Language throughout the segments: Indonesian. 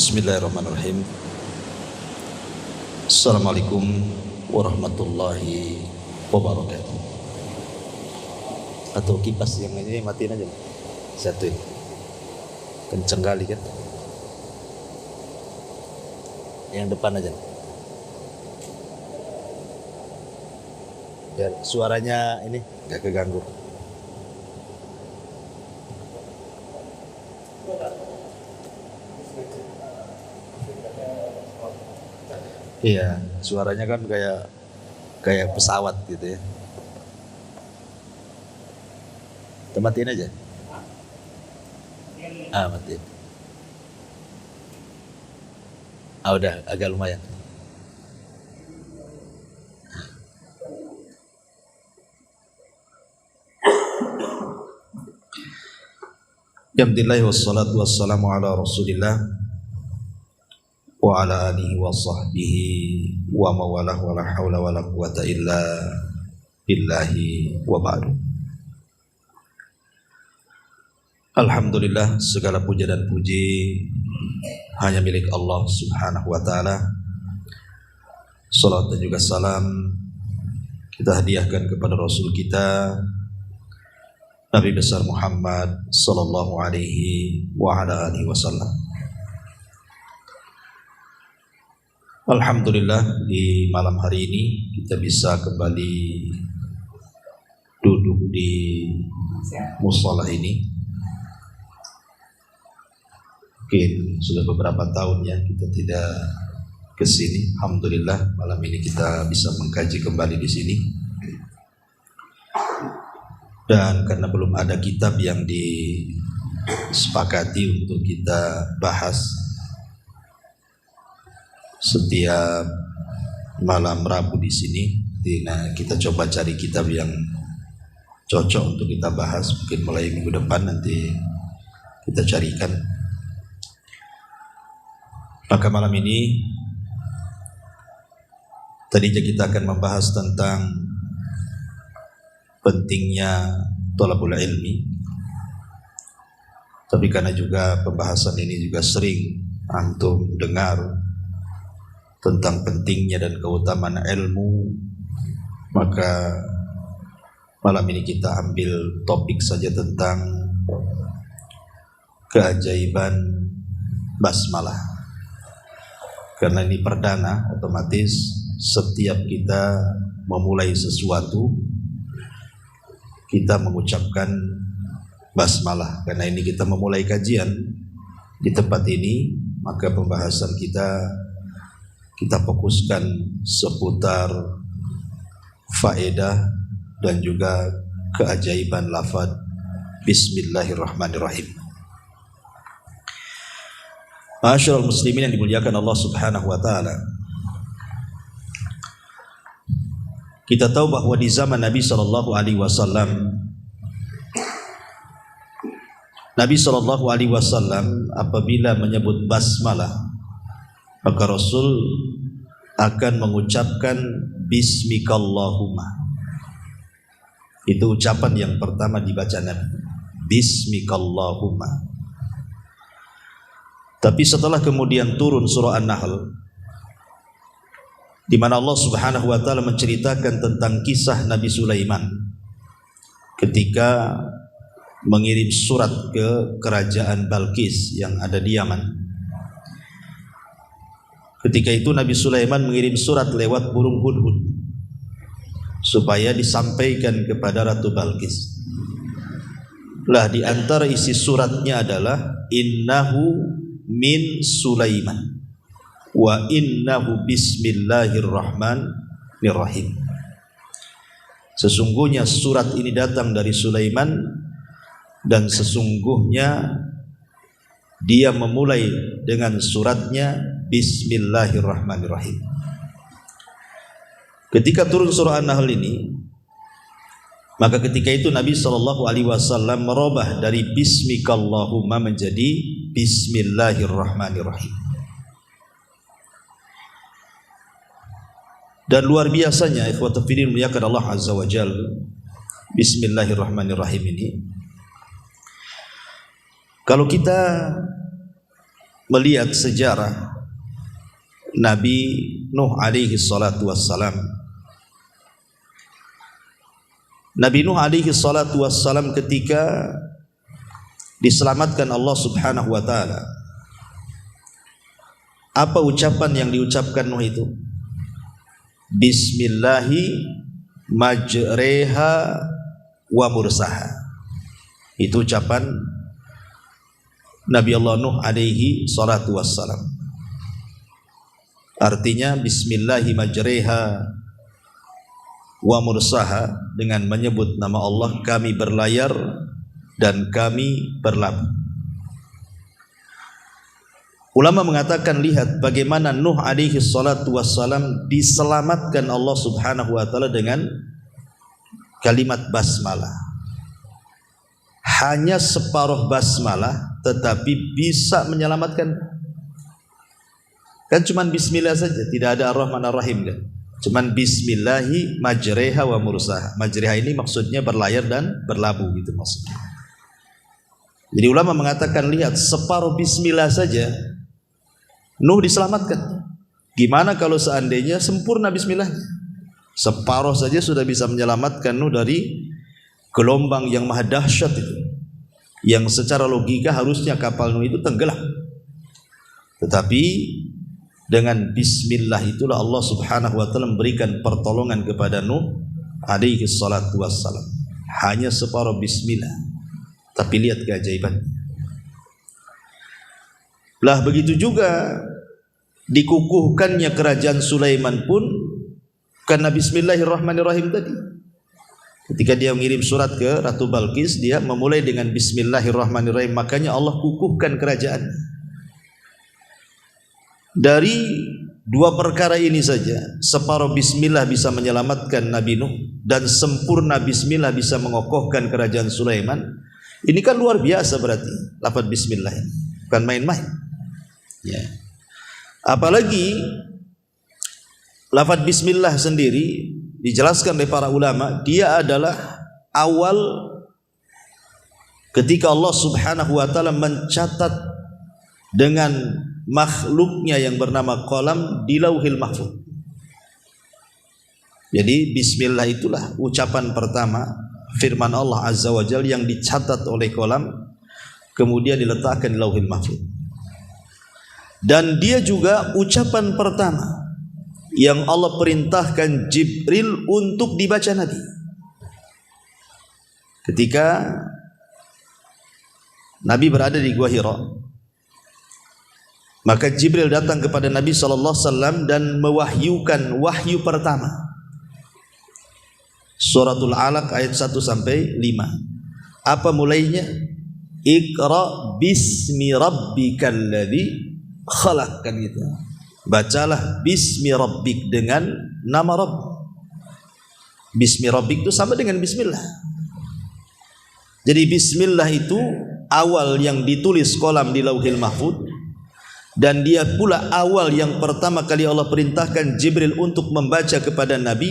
Bismillahirrahmanirrahim. Assalamualaikum warahmatullahi wabarakatuh. Atau kipas yang ini matiin aja, satu ini kenceng kali kan, yang depan aja biar suaranya ini gak keganggu. Iya, suaranya kan kayak pesawat gitu ya. Kita matiin aja. Matiin. Udah agak lumayan. Alhamdulillah wassalatu wassalamu ala Rasulillah wa ala alihi wa sahbihi wa mawalah wa la hawla wa la quwata illa billahi wa ba'du. Alhamdulillah, segala puja dan puji hanya milik Allah subhanahu wa ta'ala. Salat dan juga salam kita hadiahkan kepada Rasul kita Nabi besar Muhammad sallallahu alaihi wa ala alihi wasallam. Alhamdulillah, di malam hari ini kita bisa kembali duduk di mushola ini. Mungkin sudah beberapa tahun ya kita tidak ke sini. Alhamdulillah, malam ini kita bisa mengkaji kembali di sini. Dan karena belum ada kitab yang disepakati untuk kita bahas setiap malam Rabu di sini, nah kita coba cari kitab yang cocok untuk kita bahas. Mungkin mulai minggu depan nanti kita carikan. Maka malam ini tadinya kita akan membahas tentang pentingnya thalabul ilmi, tapi karena juga pembahasan ini juga sering antum dengar tentang pentingnya dan keutamaan ilmu, maka malam ini kita ambil topik saja tentang keajaiban basmalah. Karena ini perdana, otomatis setiap kita memulai sesuatu kita mengucapkan basmalah. Karena ini kita memulai kajian di tempat ini, maka pembahasan kita fokuskan seputar faedah dan juga keajaiban lafaz Bismillahirrahmanirrahim. Ma'asyiral muslimin yang dimuliakan Allah Subhanahu wa taala. Kita tahu bahwa di zaman Nabi sallallahu alaihi wasallam, Nabi sallallahu alaihi wasallam apabila menyebut basmalah, maka Rasul akan mengucapkan Bismikallahumma. Itu ucapan yang pertama dibaca Nabi, Bismikallahumma. Tapi setelah kemudian turun surah An-Nahl, di mana Allah Subhanahu wa taala menceritakan tentang kisah Nabi Sulaiman ketika mengirim surat ke kerajaan Balqis yang ada di Yaman. Ketika itu Nabi Sulaiman mengirim surat lewat burung hudhud supaya disampaikan kepada Ratu Balqis. Lah di antara isi suratnya adalah innahu min Sulaiman wa innahu bismillahirrahmanirrahim. Sesungguhnya surat ini datang dari Sulaiman dan sesungguhnya dia memulai dengan suratnya Bismillahirrahmanirrahim. Ketika turun surah An-Nahl ini, maka ketika itu Nabi SAW merubah dari Bismikallahumma menjadi Bismillahirrahmanirrahim. Dan luar biasanya ikhwatul fillah muliakan Allah Azza wa Jalla, Bismillahirrahmanirrahim ini, kalau kita melihat sejarah Nabi Nuh alaihi salatu wassalam. Nabi Nuh alaihi salatu wassalam ketika diselamatkan Allah subhanahu wa ta'ala, apa ucapan yang diucapkan Nuh itu? Bismillahi majreha wa mursaha. Itu ucapan Nabi Allah Nuh alaihi salatu wassalam. Artinya bismillahi majreha wa mursaha, dengan menyebut nama Allah kami berlayar dan kami berlabuh. Ulama mengatakan, lihat bagaimana Nuh alaihi salatu wassalam diselamatkan Allah subhanahu wa ta'ala dengan kalimat basmalah. Hanya separuh basmalah tetapi bisa menyelamatkan. Kan cuman bismillah saja, tidak ada ar-Rahman ar-Rahim kan. Cuman bismillahi majreha wa mursaha. Majreha ini maksudnya berlayar dan berlabuh gitu maksudnya. Jadi ulama mengatakan, lihat separuh bismillah saja Nuh diselamatkan. Gimana kalau seandainya sempurna bismillah? Separuh saja sudah bisa menyelamatkan Nuh dari gelombang yang maha dahsyat itu, yang secara logika harusnya kapal Nuh itu tenggelam. Tetapi dengan bismillah itulah Allah subhanahu wa ta'ala memberikan pertolongan kepada Nuh alaihi salatu wassalam. Hanya separuh bismillah, tapi lihat keajaiban. Lah begitu juga dikukuhkannya kerajaan Sulaiman pun karena bismillahirrahmanirrahim tadi. Ketika dia mengirim surat ke Ratu Balqis, dia memulai dengan bismillahirrahmanirrahim, makanya Allah kukuhkan kerajaan. Dari dua perkara ini saja, separuh bismillah bisa menyelamatkan Nabi Nuh dan sempurna bismillah bisa mengokohkan kerajaan Sulaiman. Ini kan luar biasa berarti lafaz bismillah ini, bukan main-main ya. Apalagi lafaz bismillah sendiri dijelaskan oleh para ulama, dia adalah awal ketika Allah subhanahu wa ta'ala mencatat dengan makhluknya yang bernama qalam di lauhil mahfuz. Jadi bismillah itulah ucapan pertama firman Allah azza wa jalla yang dicatat oleh qalam, kemudian diletakkan di lauhil mahfuz. Dan dia juga ucapan pertama yang Allah perintahkan Jibril untuk dibaca Nabi. Ketika Nabi berada di Gua Hira, maka Jibril datang kepada Nabi SAW dan mewahyukan wahyu pertama, Suratul Alaq ayat 1 sampai 5. Apa mulainya? Iqra bismi rabbikal ladzi khalaq, kan gitu. Bacalah bismi rabbik, dengan nama Rabb. Bismi rabbik itu sama dengan bismillah. Jadi bismillah itu awal yang ditulis kolam di lauhil mahfuz, dan dia pula awal yang pertama kali Allah perintahkan Jibril untuk membaca kepada Nabi,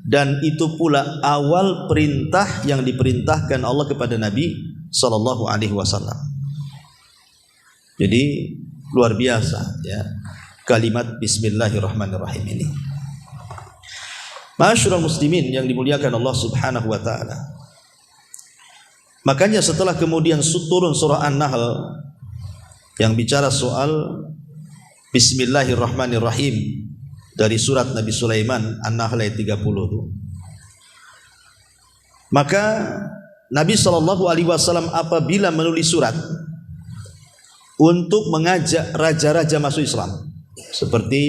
dan itu pula awal perintah yang diperintahkan Allah kepada Nabi sallallahu alaihi wasallam. Jadi luar biasa ya kalimat bismillahirrahmanirrahim ini. Ma'asyiral muslimin yang dimuliakan Allah subhanahu wa ta'ala, makanya setelah kemudian turun surah An-Nahl yang bicara soal bismillahirrahmanirrahim dari surat Nabi Sulaiman, An-Nahl ayat 30 itu, maka Nabi SAW apabila menulis surat untuk mengajak raja-raja masuk Islam, seperti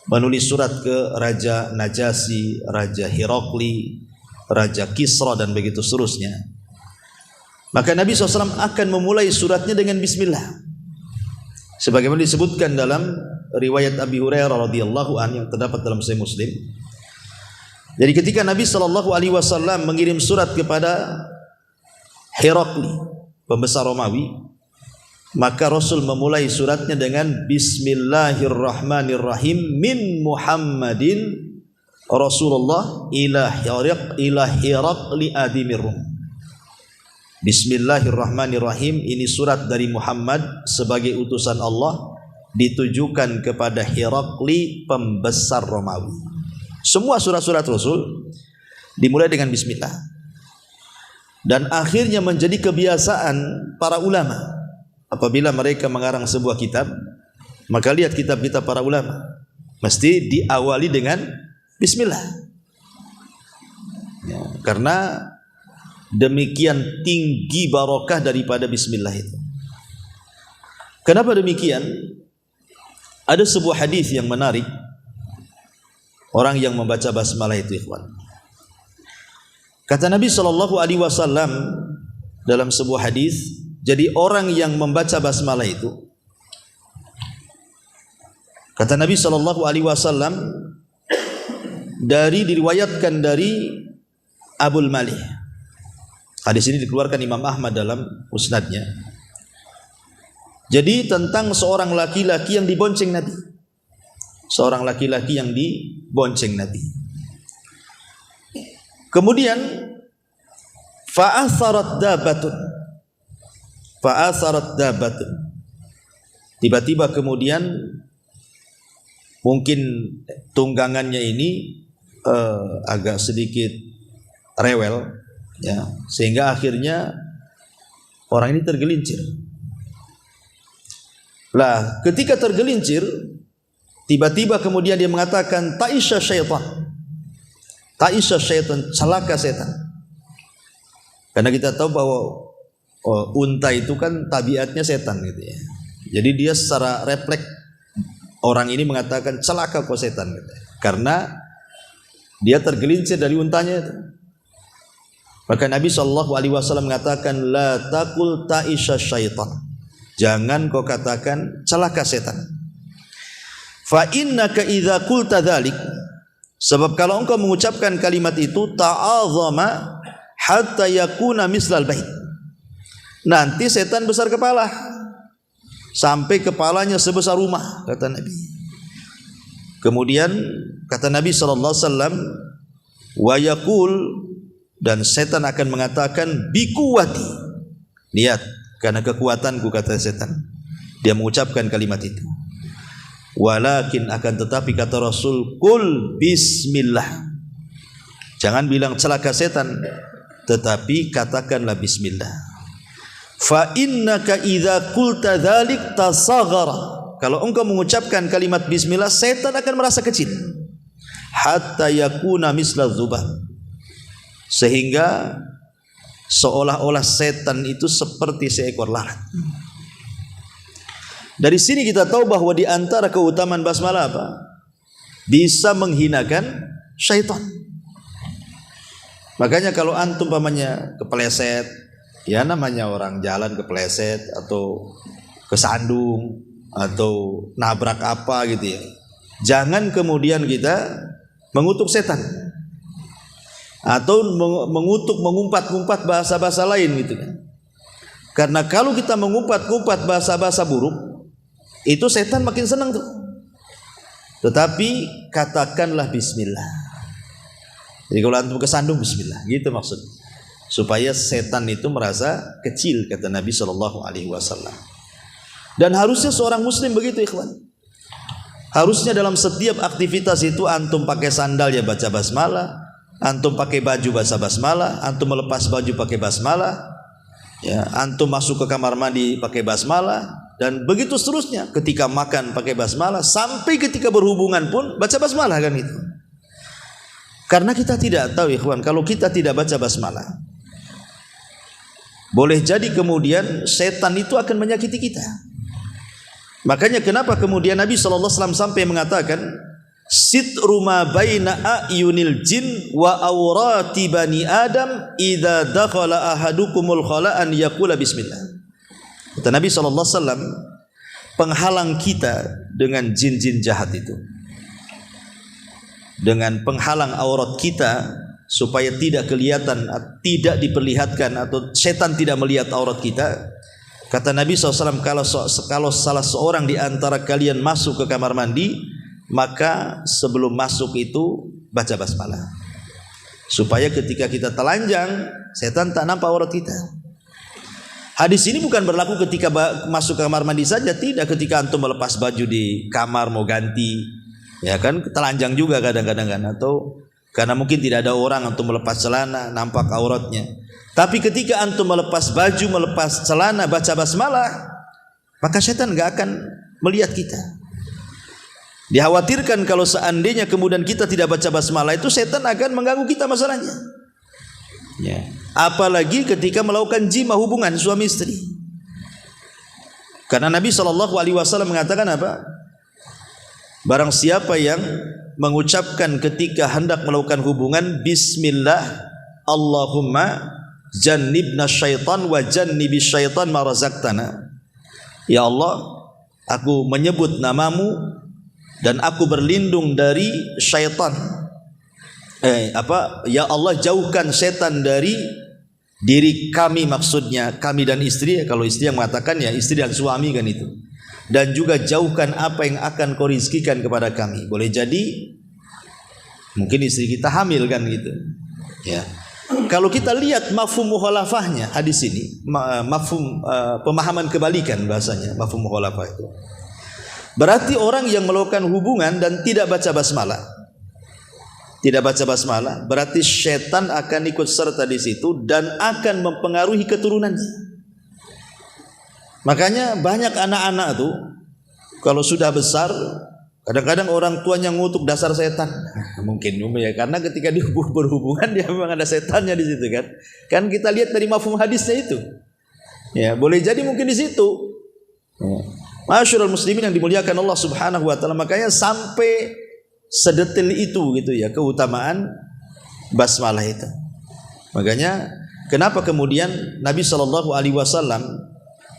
menulis surat ke Raja Najasyi, Raja Herakli, Raja Kisra dan begitu seterusnya, maka Nabi SAW akan memulai suratnya dengan bismillah, sebagaimana disebutkan dalam riwayat Abi Hurairah radhiyallahu anhu yang terdapat dalam Sahih Muslim. Jadi ketika Nabi SAW mengirim surat kepada Herakli, pembesar Romawi, maka Rasul memulai suratnya dengan bismillahirrahmanirrahim min Muhammadin Rasulullah ila Herakli adimir Rum. Bismillahirrahmanirrahim, ini surat dari Muhammad sebagai utusan Allah ditujukan kepada Herakli, pembesar Romawi. Semua surat-surat Rasul dimulai dengan bismillah. Dan akhirnya menjadi kebiasaan para ulama, apabila mereka mengarang sebuah kitab, maka lihat kitab-kitab para ulama mesti diawali dengan bismillah ya, karena demikian tinggi barokah daripada bismillah itu. Kenapa demikian? Ada sebuah hadis yang menarik, orang yang membaca basmalah itu, ikhwan. Kata Nabi SAW dalam sebuah hadis, jadi orang yang membaca basmalah itu, kata Nabi SAW, diriwayatkan dari Abul Malih. Hadis ini dikeluarkan Imam Ahmad dalam musnadnya. Jadi tentang seorang laki-laki yang dibonceng Nabi. Seorang laki-laki yang dibonceng Nabi. Kemudian fa'atharat dabatun. Tiba-tiba kemudian mungkin tunggangannya ini agak sedikit rewel ya, sehingga akhirnya orang ini tergelincir. Lah, ketika tergelincir, tiba-tiba kemudian dia mengatakan ta'isha syaitan, celaka setan. Karena kita tahu bahwa unta itu kan tabiatnya setan gitu ya. Jadi dia secara refleks orang ini mengatakan celaka kau setan gitu. Karena dia tergelincir dari untanya itu. Maka Nabi SAW mengatakan la taqul ta'isha syaitan, jangan kau katakan celaka setan. Fa innaka idza qulta dzalik, sebab kalau engkau mengucapkan kalimat itu ta'azama hatta yakuna mislal bait, nanti setan besar kepala sampai kepalanya sebesar rumah, kata Nabi. Kemudian kata Nabi SAW, wa yaqul, dan setan akan mengatakan bikuwati, lihat karena kekuatanku, kata setan, dia mengucapkan kalimat itu. Walakin, akan tetapi kata Rasul, kul bismillah, jangan bilang celaka setan, tetapi katakanlah bismillah. Fa innaka idza qulta dzalik tasaghara, kalau engkau mengucapkan kalimat bismillah, setan akan merasa kecil. Hatta yakuna misla dzubab, sehingga seolah-olah setan itu seperti seekor lalat. Dari sini kita tahu bahwa di antara keutamaan basmalah apa? Bisa menghinakan syaitan. Makanya kalau antum pamannya kepleset, ya namanya orang jalan kepleset atau kesandung atau nabrak apa gitu ya, jangan kemudian kita mengutuk setan atau mengumpat-ngumpat bahasa-bahasa lain gitu kan. Karena kalau kita mengumpat-ngumpat bahasa-bahasa buruk, itu setan makin senang tuh. Tetapi katakanlah bismillah. Jadi kalau antum kesandung, bismillah, gitu maksud. Supaya setan itu merasa kecil, kata Nabi SAW. Dan harusnya seorang muslim begitu, ikhwan. Harusnya dalam setiap aktivitas itu antum pakai sandal ya baca basmalah, antum pakai baju baca basmalah, antum melepas baju pakai basmalah, ya, antum masuk ke kamar mandi pakai basmalah, dan begitu seterusnya. Ketika makan pakai basmalah, sampai ketika berhubungan pun baca basmalah kan itu. Karena kita tidak tahu, ikhwan, kalau kita tidak baca basmalah, boleh jadi kemudian setan itu akan menyakiti kita. Makanya kenapa kemudian Nabi SAW sampai mengatakan sitru ma baina ayunil jin wa awrati bani adam idza dakhala ahadukumul khala'an yaqula bismillah. Kata Nabi SAW, penghalang kita dengan jin-jin jahat itu, dengan penghalang aurat kita supaya tidak kelihatan, tidak diperlihatkan, atau setan tidak melihat aurat kita. Kata Nabi SAW, kalau salah seorang di antara kalian masuk ke kamar mandi, maka sebelum masuk itu baca basmalah, supaya ketika kita telanjang setan tak nampak aurat kita. Hadis ini bukan berlaku ketika masuk ke kamar mandi saja, tidak, ketika antum melepas baju di kamar mau ganti, ya kan, telanjang juga kadang-kadang kan, atau karena mungkin tidak ada orang antum melepas celana nampak auratnya. Tapi ketika antum melepas baju, melepas celana, baca basmalah, maka setan enggak akan melihat kita. Dikhawatirkan kalau seandainya kemudian kita tidak baca basmalah, itu setan akan mengganggu kita masalahnya. Ya. Apalagi ketika melakukan jima, hubungan suami istri. Karena Nabi SAW mengatakan apa? Barang siapa yang mengucapkan ketika hendak melakukan hubungan, Bismillah, Allahumma jannibna syaitan wa jannibi syaitan ma razaqtana. Ya Allah, aku menyebut namamu dan aku berlindung dari syaitan. Ya Allah, jauhkan setan dari diri kami, maksudnya kami dan istri. Kalau istri yang mengatakan, ya istri dan suami kan itu. Dan juga jauhkan apa yang akan kau rizkikan kepada kami. Boleh jadi mungkin istri kita hamil kan gitu. Ya. Kalau kita lihat mafhum mukhalafahnya hadis ini, mafhum pemahaman kebalikan bahasanya, mafhum mukhalafah itu. Berarti orang yang melakukan hubungan dan tidak baca basmalah, berarti setan akan ikut serta di situ dan akan mempengaruhi keturunannya. Makanya banyak anak-anak tuh kalau sudah besar, kadang-kadang orang tuanya ngutuk dasar setan. Mungkin ya, karena ketika dia berhubungan dia memang ada setannya di situ kan. Kan kita lihat dari mafhum hadisnya itu. Ya, boleh jadi mungkin di situ. Masyarul muslimin yang dimuliakan Allah Subhanahu wa taala, makanya sampai sedetil itu gitu ya keutamaan basmalah itu. Makanya kenapa kemudian Nabi SAW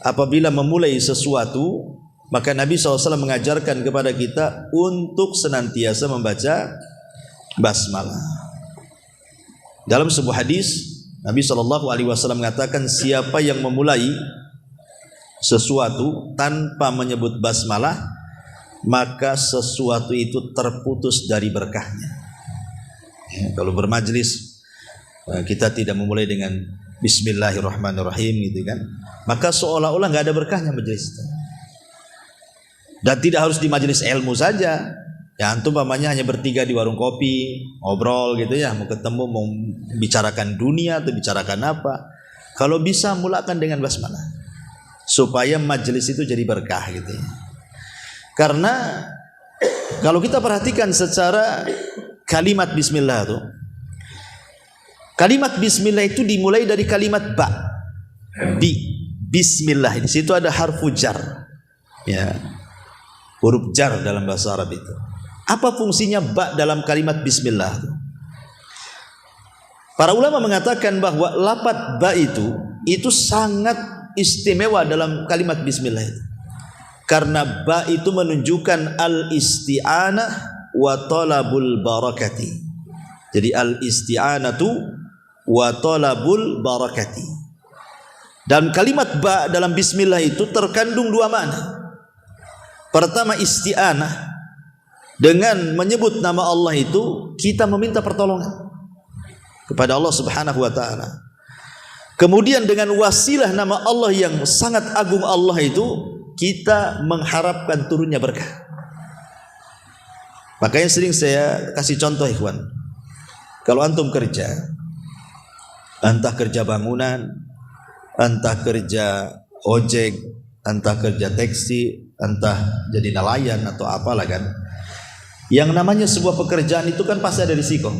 apabila memulai sesuatu, maka Nabi SAW mengajarkan kepada kita untuk senantiasa membaca basmalah. Dalam sebuah hadis Nabi SAW mengatakan, siapa yang memulai sesuatu tanpa menyebut basmalah, maka sesuatu itu terputus dari berkahnya. Ya, kalau bermajlis kita tidak memulai dengan Bismillahirrahmanirrahim gitu kan, maka seolah-olah nggak ada berkahnya majelis itu. Dan tidak harus di majelis ilmu saja. Ya antum pamannya hanya bertiga di warung kopi, ngobrol gitu ya, mau ketemu, mau bicarakan dunia atau bicarakan apa, kalau bisa mulakan dengan basmalah supaya majelis itu jadi berkah gitu ya. Karena kalau kita perhatikan secara kalimat bismillah itu, kalimat bismillah itu dimulai dari kalimat ba. Bismillah, di situ ada harfu jar. Ya. Huruf jar dalam bahasa Arab itu. Apa fungsinya ba dalam kalimat bismillah itu? Para ulama mengatakan bahwa lafaz ba itu sangat istimewa dalam kalimat bismillah itu. Karena ba itu menunjukkan al-isti'anah wa talabul barakati. Jadi al-isti'anatu wa talabul barakati. Dan kalimat ba dalam bismillah itu terkandung dua makna. Pertama, isti'anah. Dengan menyebut nama Allah itu kita meminta pertolongan kepada Allah Subhanahu wa taala. Kemudian dengan wasilah nama Allah yang sangat agung Allah itu, kita mengharapkan turunnya berkah. Makanya sering saya kasih contoh ikhwan. Kalau antum kerja, entah kerja bangunan, entah kerja ojek, entah kerja taksi, entah jadi nelayan atau apalah kan, yang namanya sebuah pekerjaan itu kan pasti ada risiko.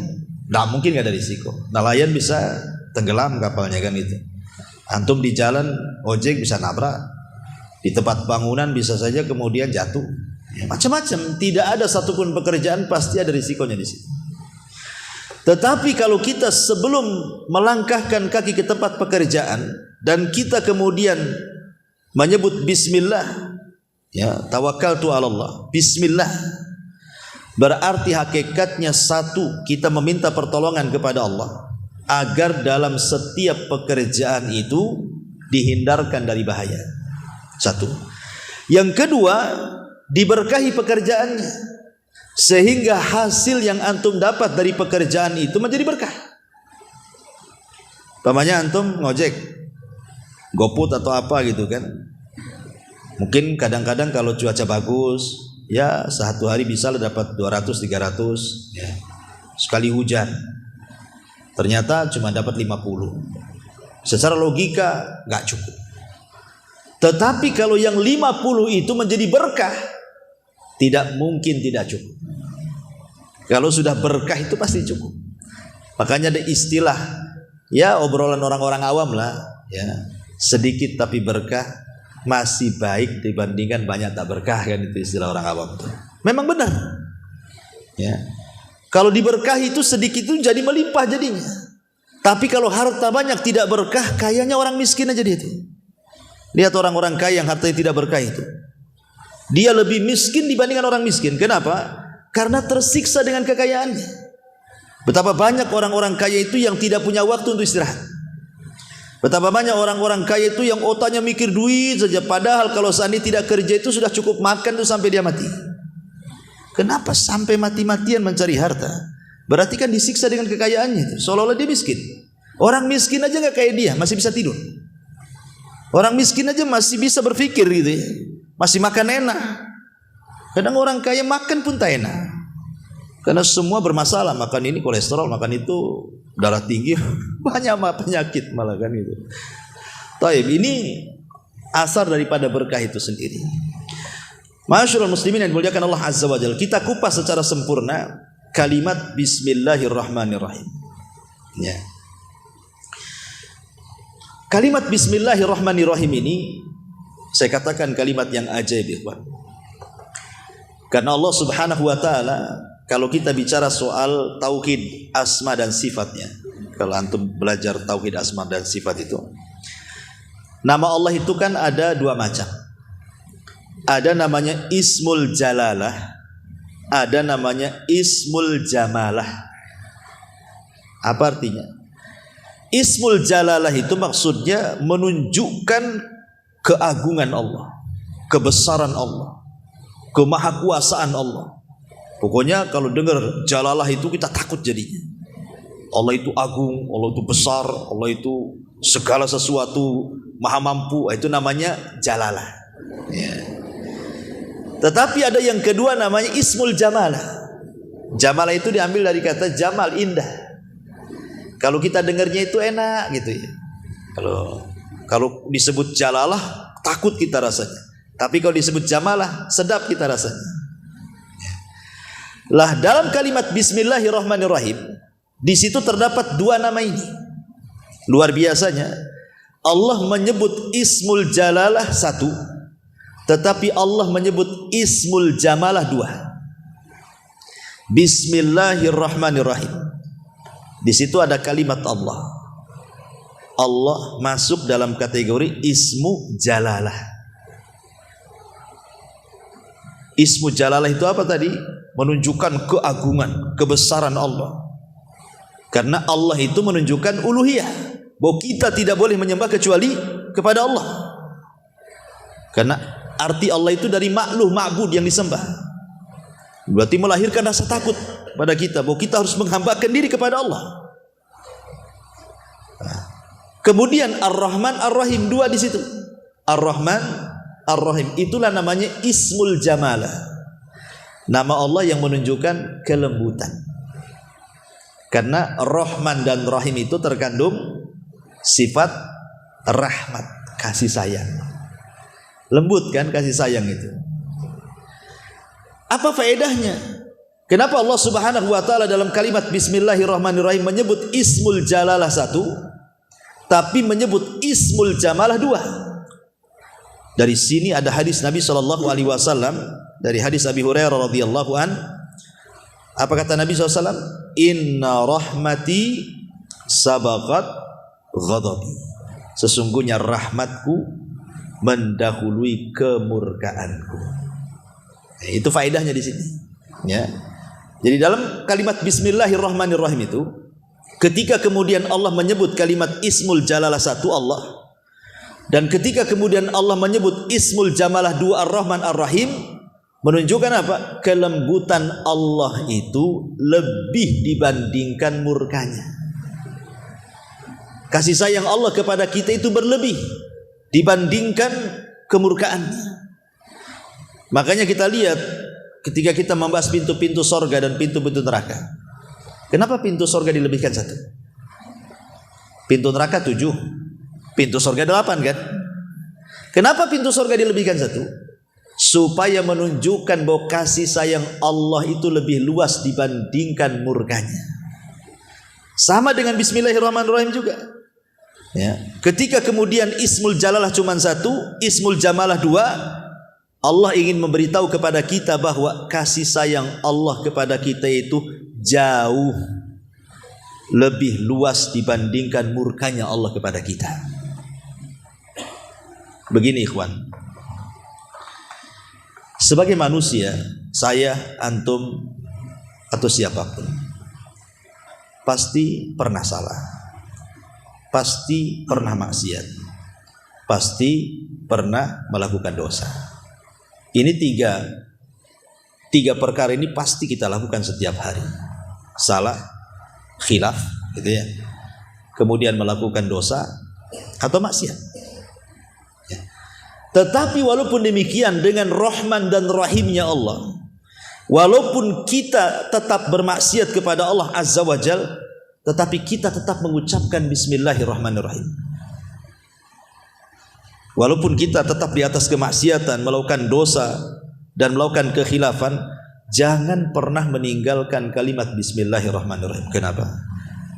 Nggak mungkin nggak ada risiko. Nelayan bisa tenggelam kapalnya kan itu. Antum di jalan ojek bisa nabrak. Di tempat bangunan bisa saja kemudian jatuh. Ya, macam-macam. Tidak ada satupun pekerjaan pasti ada risikonya di situ. Tetapi kalau kita sebelum melangkahkan kaki ke tempat pekerjaan dan kita kemudian menyebut Bismillah, ya tawakkaltu 'ala Allah, Bismillah, berarti hakikatnya satu, kita meminta pertolongan kepada Allah agar dalam setiap pekerjaan itu dihindarkan dari bahaya. Satu. Yang kedua, diberkahi pekerjaannya sehingga hasil yang antum dapat dari pekerjaan itu menjadi berkah. Pamannya antum ngojek, GoFood atau apa gitu kan. Mungkin kadang-kadang kalau cuaca bagus, ya satu hari bisa dapat 200-300 ya. Sekali hujan ternyata cuma dapat 50. Secara logika nggak cukup. Tetapi kalau yang 50 itu menjadi berkah, tidak mungkin tidak cukup. Kalau sudah berkah itu pasti cukup. Makanya ada istilah, ya obrolan orang-orang awam lah, ya, sedikit tapi berkah masih baik dibandingkan banyak tak berkah, kan itu istilah orang awam itu. Memang benar. Ya. Kalau diberkahi itu sedikit itu jadi melimpah jadinya. Tapi kalau harta banyak tidak berkah, kayaknya orang miskin aja dia itu. Lihat orang-orang kaya yang hartanya tidak berkah itu. Dia lebih miskin dibandingkan orang miskin. Kenapa? Karena tersiksa dengan kekayaannya. Betapa banyak orang-orang kaya itu yang tidak punya waktu untuk istirahat. Betapa banyak orang-orang kaya itu yang otaknya mikir duit saja. Padahal kalau seandainya tidak kerja itu sudah cukup makan tuh sampai dia mati. Kenapa sampai mati-matian mencari harta? Berarti kan disiksa dengan kekayaannya. Seolah-olah dia miskin. Orang miskin aja gak kayak dia, masih bisa tidur. Orang miskin aja masih bisa berpikir gitu ya. Masih makan enak. Kadang orang kaya makan pun tak enak. Karena semua bermasalah. Makan ini kolesterol, makan itu darah tinggi, banyak penyakit malah kan itu. Taib, ini asar daripada berkah itu sendiri. Masyaallah muslimin yang dimuliakan Allah Azza wa Jalla, kita kupas secara sempurna kalimat Bismillahirrahmanirrahim. Ya. Kalimat Bismillahirrahmanirrahim ini saya katakan kalimat yang ajaib, ikhwan. Karena Allah Subhanahu wa taala, kalau kita bicara soal tauhid asma dan sifatnya, kalau antum belajar tauhid asma dan sifat itu, nama Allah itu kan ada dua macam. Ada namanya Ismul Jalalah, ada namanya Ismul Jamalah. Apa artinya? Ismul Jalalah itu maksudnya menunjukkan keagungan Allah, kebesaran Allah, kemahakuasaan Allah. Pokoknya kalau dengar Jalalah itu kita takut jadinya. Allah itu agung, Allah itu besar, Allah itu segala sesuatu maha mampu. Itu namanya Jalalah. Ya. Tetapi ada yang kedua namanya Ismul Jamalah. Jamalah itu diambil dari kata Jamal, indah. Kalau kita dengarnya itu enak gitu ya. Kalau disebut Jalalah takut kita rasanya. Tapi kalau disebut Jamalah sedap kita rasanya. Lah dalam kalimat Bismillahirrahmanirrahim, di situ terdapat dua nama ini. Luar biasanya, Allah menyebut Ismul Jalalah satu, tetapi Allah menyebut Ismul Jamalah dua. Bismillahirrahmanirrahim. Di situ ada kalimat Allah. Allah masuk dalam kategori Ismu Jalalah. Ismu Jalalah itu apa tadi? Menunjukkan keagungan, kebesaran Allah. Karena Allah itu menunjukkan uluhiyah, bahwa kita tidak boleh menyembah kecuali kepada Allah. Karena arti Allah itu dari ma'luh, ma'bud yang disembah. Berarti melahirkan rasa takut pada kita, bahwa kita harus menghambakan diri kepada Allah. Kemudian Ar-Rahman, Ar-Rahim, dua di situ. Ar-Rahman, Ar-Rahim, itulah namanya Ismul Jamalah. Nama Allah yang menunjukkan kelembutan. Karena Rahman dan Rahim itu terkandung sifat rahmat, kasih sayang. Lembut kan kasih sayang itu. Apa faedahnya? Kenapa Allah Subhanahu wa taala dalam kalimat Bismillahirrahmanirrahim menyebut Ismul Jalalah satu, tapi menyebut Ismul Jamalah dua? Dari sini ada hadis Nabi SAW, dari hadis Abi Hurairah radhiyallahu an. Apa kata Nabi SAW? Inna rahmati sabaqat ghadabi. Sesungguhnya rahmatku mendahului kemurkaanku. Itu faedahnya di sini. Ya. Jadi dalam kalimat Bismillahirrahmanirrahim itu, ketika kemudian Allah menyebut kalimat Ismul Jalalah satu Allah, dan ketika kemudian Allah menyebut Ismul Jamalah dua Ar-Rahman Ar-Rahim, menunjukkan apa? Kelembutan Allah itu lebih dibandingkan murkanya. Kasih sayang Allah kepada kita itu berlebih dibandingkan kemurkaannya. Makanya kita lihat ketika kita membahas pintu-pintu sorga dan pintu-pintu neraka, kenapa pintu sorga dilebihkan 1? Pintu neraka 7, pintu sorga 8 kan? Kenapa pintu sorga dilebihkan 1? Supaya menunjukkan bahwa kasih sayang Allah itu lebih luas dibandingkan murkanya. Sama dengan Bismillahirrahmanirrahim juga. Ya. Ketika kemudian Ismul Jalalah cuma 1, Ismul Jamalah 2, Allah ingin memberitahu kepada kita bahwa kasih sayang Allah kepada kita itu jauh lebih luas dibandingkan murkanya Allah kepada kita. Begini ikhwan, sebagai manusia, saya, antum, atau siapapun pasti pernah salah, pasti pernah maksiat, pasti pernah melakukan dosa. Ini tiga perkara ini pasti kita lakukan setiap hari. Salah, khilaf, gitu ya. Kemudian melakukan dosa atau maksiat. Ya. Tetapi walaupun demikian, dengan Rahman dan Rahimnya Allah, walaupun kita tetap bermaksiat kepada Allah Azza wa Jal, tetapi kita tetap mengucapkan Bismillahirrahmanirrahim. Walaupun kita tetap di atas kemaksiatan, melakukan dosa dan melakukan kekhilafan, jangan pernah meninggalkan kalimat Bismillahirrahmanirrahim. Kenapa?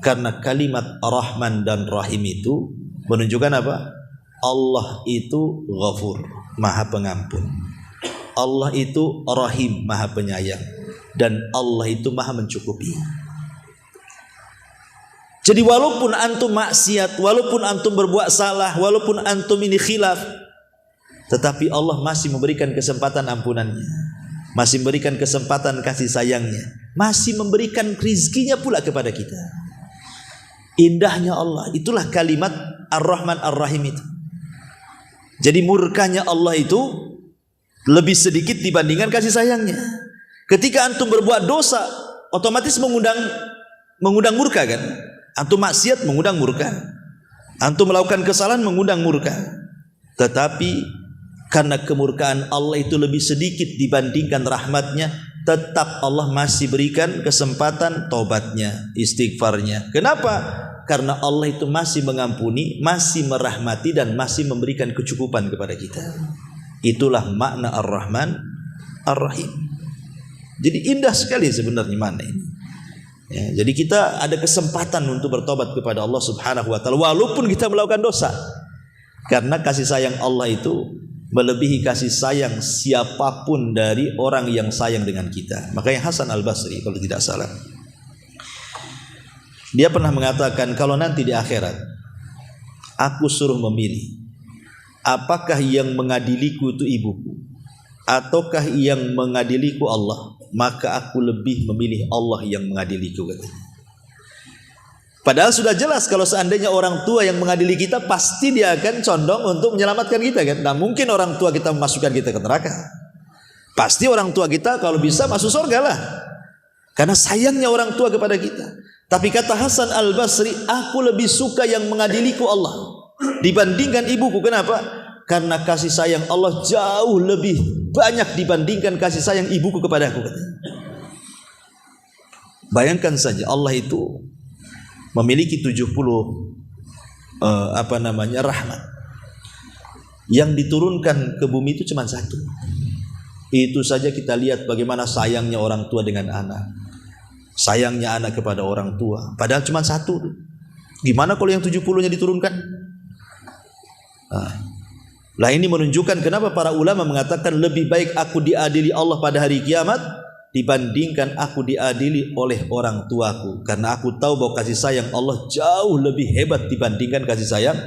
Karena kalimat Rahman dan Rahim itu menunjukkan apa? Allah itu Ghafur, Maha Pengampun. Allah itu Rahim, Maha Penyayang. Dan Allah itu Maha Mencukupi. Jadi walaupun antum maksiat, walaupun antum berbuat salah, walaupun antum ini khilaf, tetapi Allah masih memberikan kesempatan ampunannya, masih memberikan kesempatan kasih sayangnya, masih memberikan rizkinya pula kepada kita. Indahnya Allah, itulah kalimat Ar-Rahman Ar-Rahim itu. Jadi murkanya Allah itu lebih sedikit dibandingkan kasih sayangnya. Ketika antum berbuat dosa, otomatis mengundang murka kan? Antum maksiat mengundang murka, antum melakukan kesalahan mengundang murka. Tetapi karena kemurkaan Allah itu lebih sedikit dibandingkan rahmatnya, tetap Allah masih berikan kesempatan taubatnya, istighfarnya. Kenapa? Karena Allah itu masih mengampuni, masih merahmati, dan masih memberikan kecukupan kepada kita. Itulah makna Ar-Rahman Ar-Rahim. Jadi indah sekali sebenarnya makna ini. Ya, jadi kita ada kesempatan untuk bertobat kepada Allah Subhanahu wa taala walaupun kita melakukan dosa. Karena kasih sayang Allah itu melebihi kasih sayang siapapun dari orang yang sayang dengan kita. Makanya Hasan Al-Basri kalau tidak salah, dia pernah mengatakan, kalau nanti di akhirat aku suruh memilih, apakah yang mengadiliku itu ibuku ataukah yang mengadiliku Allah, maka aku lebih memilih Allah yang mengadiliku. Padahal sudah jelas kalau seandainya orang tua yang mengadili kita, pasti dia akan condong untuk menyelamatkan kita kan. Nah mungkin orang tua kita memasukkan kita ke neraka. Pasti orang tua kita kalau bisa masuk surga lah, karena sayangnya orang tua kepada kita. Tapi kata Hasan Al-Basri, aku lebih suka yang mengadiliku Allah dibandingkan ibuku. Kenapa? Karena kasih sayang Allah jauh lebih banyak dibandingkan kasih sayang ibuku kepadaku. Bayangkan saja, Allah itu memiliki 70 rahmat. Yang diturunkan ke bumi itu cuma 1. Itu saja kita lihat bagaimana sayangnya orang tua dengan anak. Sayangnya anak kepada orang tua. Padahal cuma 1. Gimana kalau yang 70-nya diturunkan? Lah ini menunjukkan kenapa para ulama mengatakan lebih baik aku diadili Allah pada hari kiamat dibandingkan aku diadili oleh orang tuaku. Karena aku tahu bahwa kasih sayang Allah jauh lebih hebat dibandingkan kasih sayang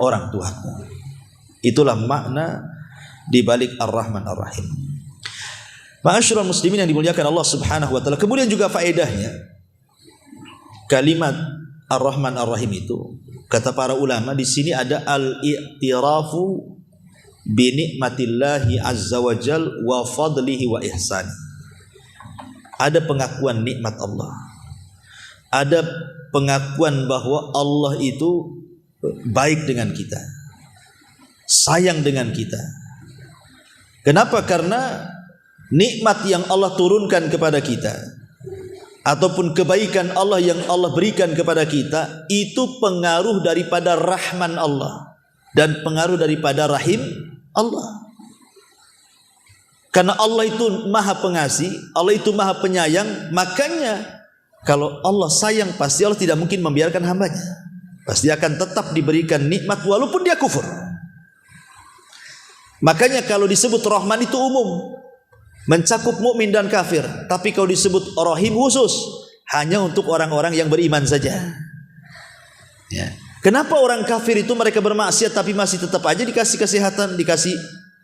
orang tuaku. Itulah makna di balik Ar-Rahman Ar-Rahim. Ma'asyiral muslimin yang dimuliakan Allah Subhanahu wa taala. Kemudian juga faedahnya kalimat Ar-Rahman Ar-Rahim itu, kata para ulama, di sini ada al-i'tirafu bi nikmatillahi azza wa jal wa fadlihi wa ihsan. Ada pengakuan nikmat Allah, ada pengakuan bahwa Allah itu baik dengan kita, sayang dengan kita. Kenapa? Karena nikmat yang Allah turunkan kepada kita ataupun kebaikan Allah yang Allah berikan kepada kita itu pengaruh daripada rahman Allah dan pengaruh daripada rahim Allah. Karena Allah itu maha pengasih, Allah itu maha penyayang, makanya kalau Allah sayang pasti Allah tidak mungkin membiarkan hambanya. Pasti akan tetap diberikan nikmat walaupun dia kufur. Makanya kalau disebut Rahman itu umum, mencakup mukmin dan kafir. Tapi kalau disebut Rahim khusus, hanya untuk orang-orang yang beriman saja. Ya. Kenapa orang kafir itu mereka bermaksiat tapi masih tetap aja dikasih kesehatan, dikasih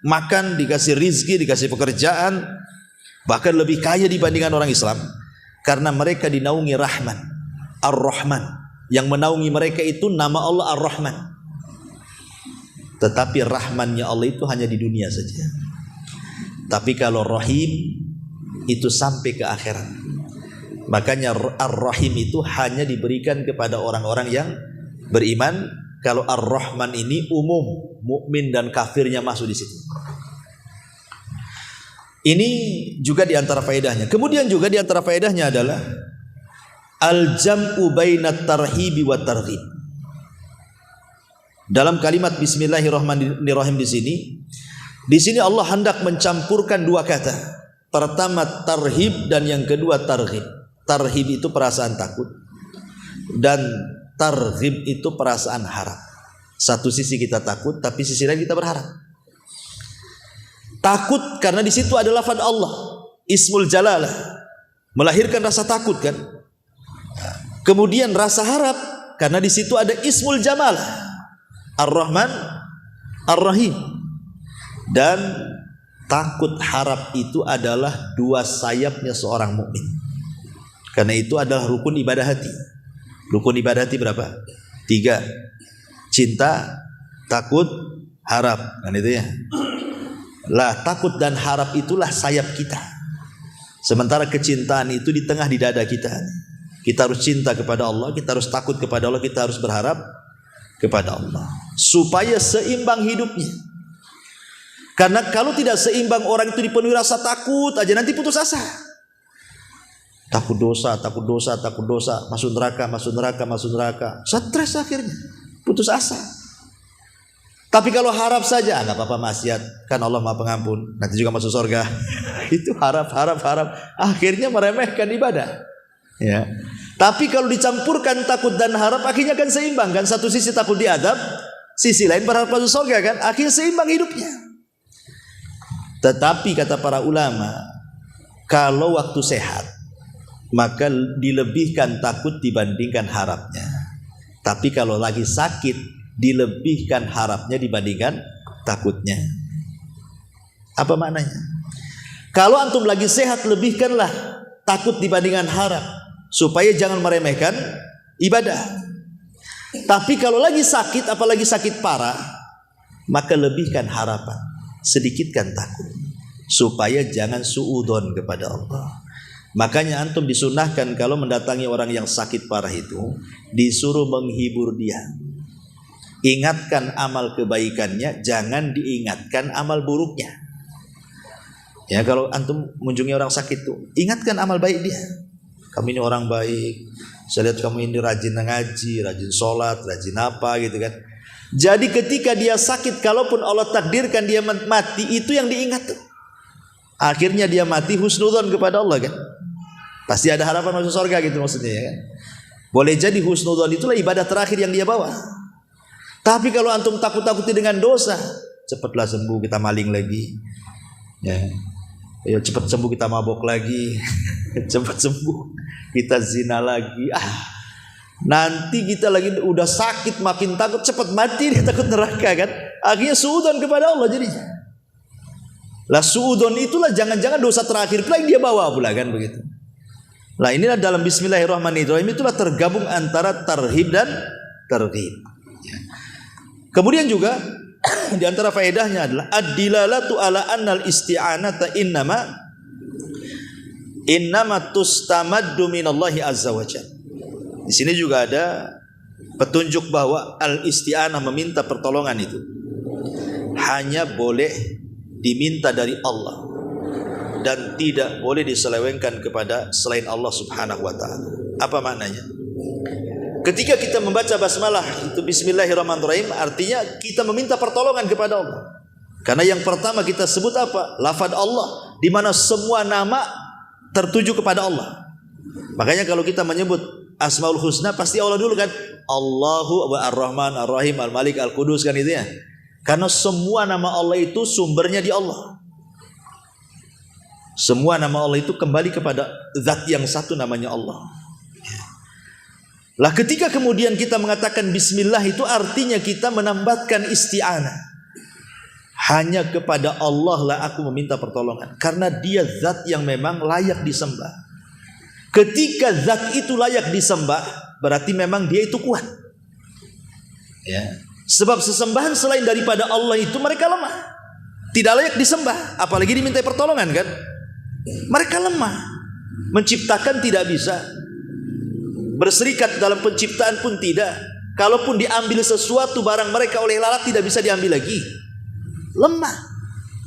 makan, dikasih rizki, dikasih pekerjaan, bahkan lebih kaya dibandingkan orang Islam? Karena mereka dinaungi Rahman, Ar-Rahman. Yang menaungi mereka itu nama Allah Ar-Rahman. Tetapi rahmannya Allah itu hanya di dunia saja. Tapi kalau Rahim itu sampai ke akhirat. Makanya Ar-Rahim itu hanya diberikan kepada orang-orang yang beriman. Kalau Ar-Rahman ini umum, mukmin dan kafirnya masuk di situ. Ini juga di antara faedahnya. Kemudian juga di antara faedahnya adalah al-jam'u bainat tarhibi wa targhib. Dalam kalimat Bismillahirrahmanirrahim di sini Allah hendak mencampurkan dua kata. Pertama tarhib dan yang kedua targhib. Tarhib itu perasaan takut dan targhib itu perasaan harap. Satu sisi kita takut, tapi sisi lain kita berharap. Takut karena di situ ada lafaz Allah, Ismul Jalalah, melahirkan rasa takut kan. Kemudian rasa harap karena di situ ada Ismul Jamalah, Ar-Rahman, Ar-Rahim. Dan takut harap itu adalah dua sayapnya seorang mukmin. Karena itu adalah rukun ibadah hati. Rukun ibadah hati berapa? 3. Cinta, takut, harap. Kan itu ya. Lah takut dan harap itulah sayap kita. Sementara kecintaan itu di tengah di dada kita. Kita harus cinta kepada Allah, kita harus takut kepada Allah, kita harus berharap kepada Allah. Supaya seimbang hidupnya. Karena kalau tidak seimbang, orang itu dipenuhi rasa takut aja nanti putus asa. Takut dosa, takut dosa, takut dosa, masuk neraka, masuk neraka, masuk neraka. Stres akhirnya, putus asa. Tapi kalau harap saja, nggak apa-apa maksiat, kan Allah Maha Pengampun, nanti juga masuk surga. Itu harap. Akhirnya meremehkan ibadah. Ya. Tapi kalau dicampurkan takut dan harap, akhirnya kan seimbang kan. Satu sisi takut diazab, sisi lain berharap masuk surga kan. Akhirnya seimbang hidupnya. Tetapi kata para ulama, kalau waktu sehat, maka dilebihkan takut dibandingkan harapnya. Tapi kalau lagi sakit, dilebihkan harapnya dibandingkan takutnya. Apa maknanya? Kalau antum lagi sehat, lebihkanlah takut dibandingkan harap, supaya jangan meremehkan ibadah. Tapi kalau lagi sakit, apalagi sakit parah, maka lebihkan harapan, sedikitkan takut, supaya jangan suudzon kepada Allah. Makanya antum disunahkan kalau mendatangi orang yang sakit parah itu, disuruh menghibur dia. Ingatkan amal kebaikannya, jangan diingatkan amal buruknya. Ya, kalau antum mengunjungi orang sakit tuh, ingatkan amal baik dia. Kamu ini orang baik, saya lihat kamu ini rajin ngaji, rajin sholat, rajin apa gitu kan. Jadi ketika dia sakit, kalaupun Allah takdirkan dia mati, itu yang diingat tuh. Akhirnya dia mati husnudzon kepada Allah kan. Pasti ada harapan masuk surga gitu maksudnya ya kan. Boleh jadi husnudzon itulah ibadah terakhir yang dia bawa. Tapi kalau antum takut-takuti dengan dosa, cepatlah sembuh, kita maling lagi. Ya. Ayo cepat sembuh, kita mabok lagi. Cepat sembuh, kita zina lagi. Nanti kita lagi udah sakit, makin takut, cepat mati, dia takut neraka kan. Akhirnya suudzon kepada Allah jadinya. Lah suudzon itulah jangan-jangan dosa terakhir pula yang dia bawa pula kan begitu. Lah inilah dalam Bismillahirrahmanirrahim itulah tergabung antara tarhib dan targhib. Kemudian juga di antara faedahnya adalah ad-dilalatu ala annal isti'anata innama tustamaddu minallahi azza wajalla. Di sini juga ada petunjuk bahwa al-isti'anah meminta pertolongan itu hanya boleh diminta dari Allah dan tidak boleh diselewengkan kepada selain Allah Subhanahu wa taala. Apa maknanya? Ketika kita membaca basmalah itu bismillahirrahmanirrahim, artinya kita meminta pertolongan kepada Allah. Karena yang pertama kita sebut apa? Lafaz Allah, di mana semua nama tertuju kepada Allah. Makanya kalau kita menyebut Asmaul Husna pasti Allah dulu kan. Allahu Ar-Rahman Ar-Rahim Al-Malik Al-Qudus kan itu ya. Karena semua nama Allah itu sumbernya di Allah. Semua nama Allah itu kembali kepada zat yang satu namanya Allah. Lah ketika kemudian kita mengatakan bismillah itu artinya kita menambahkan isti'anah. Hanya kepada Allah lah aku meminta pertolongan. Karena dia zat yang memang layak disembah. Ketika zat itu layak disembah, berarti memang dia itu kuat. Ya. Sebab sesembahan selain daripada Allah itu mereka lemah. Tidak layak disembah. Apalagi diminta pertolongan kan. Mereka lemah. Menciptakan tidak bisa. Berserikat dalam penciptaan pun tidak. Kalaupun diambil sesuatu barang mereka oleh lalat tidak bisa diambil lagi. Lemah.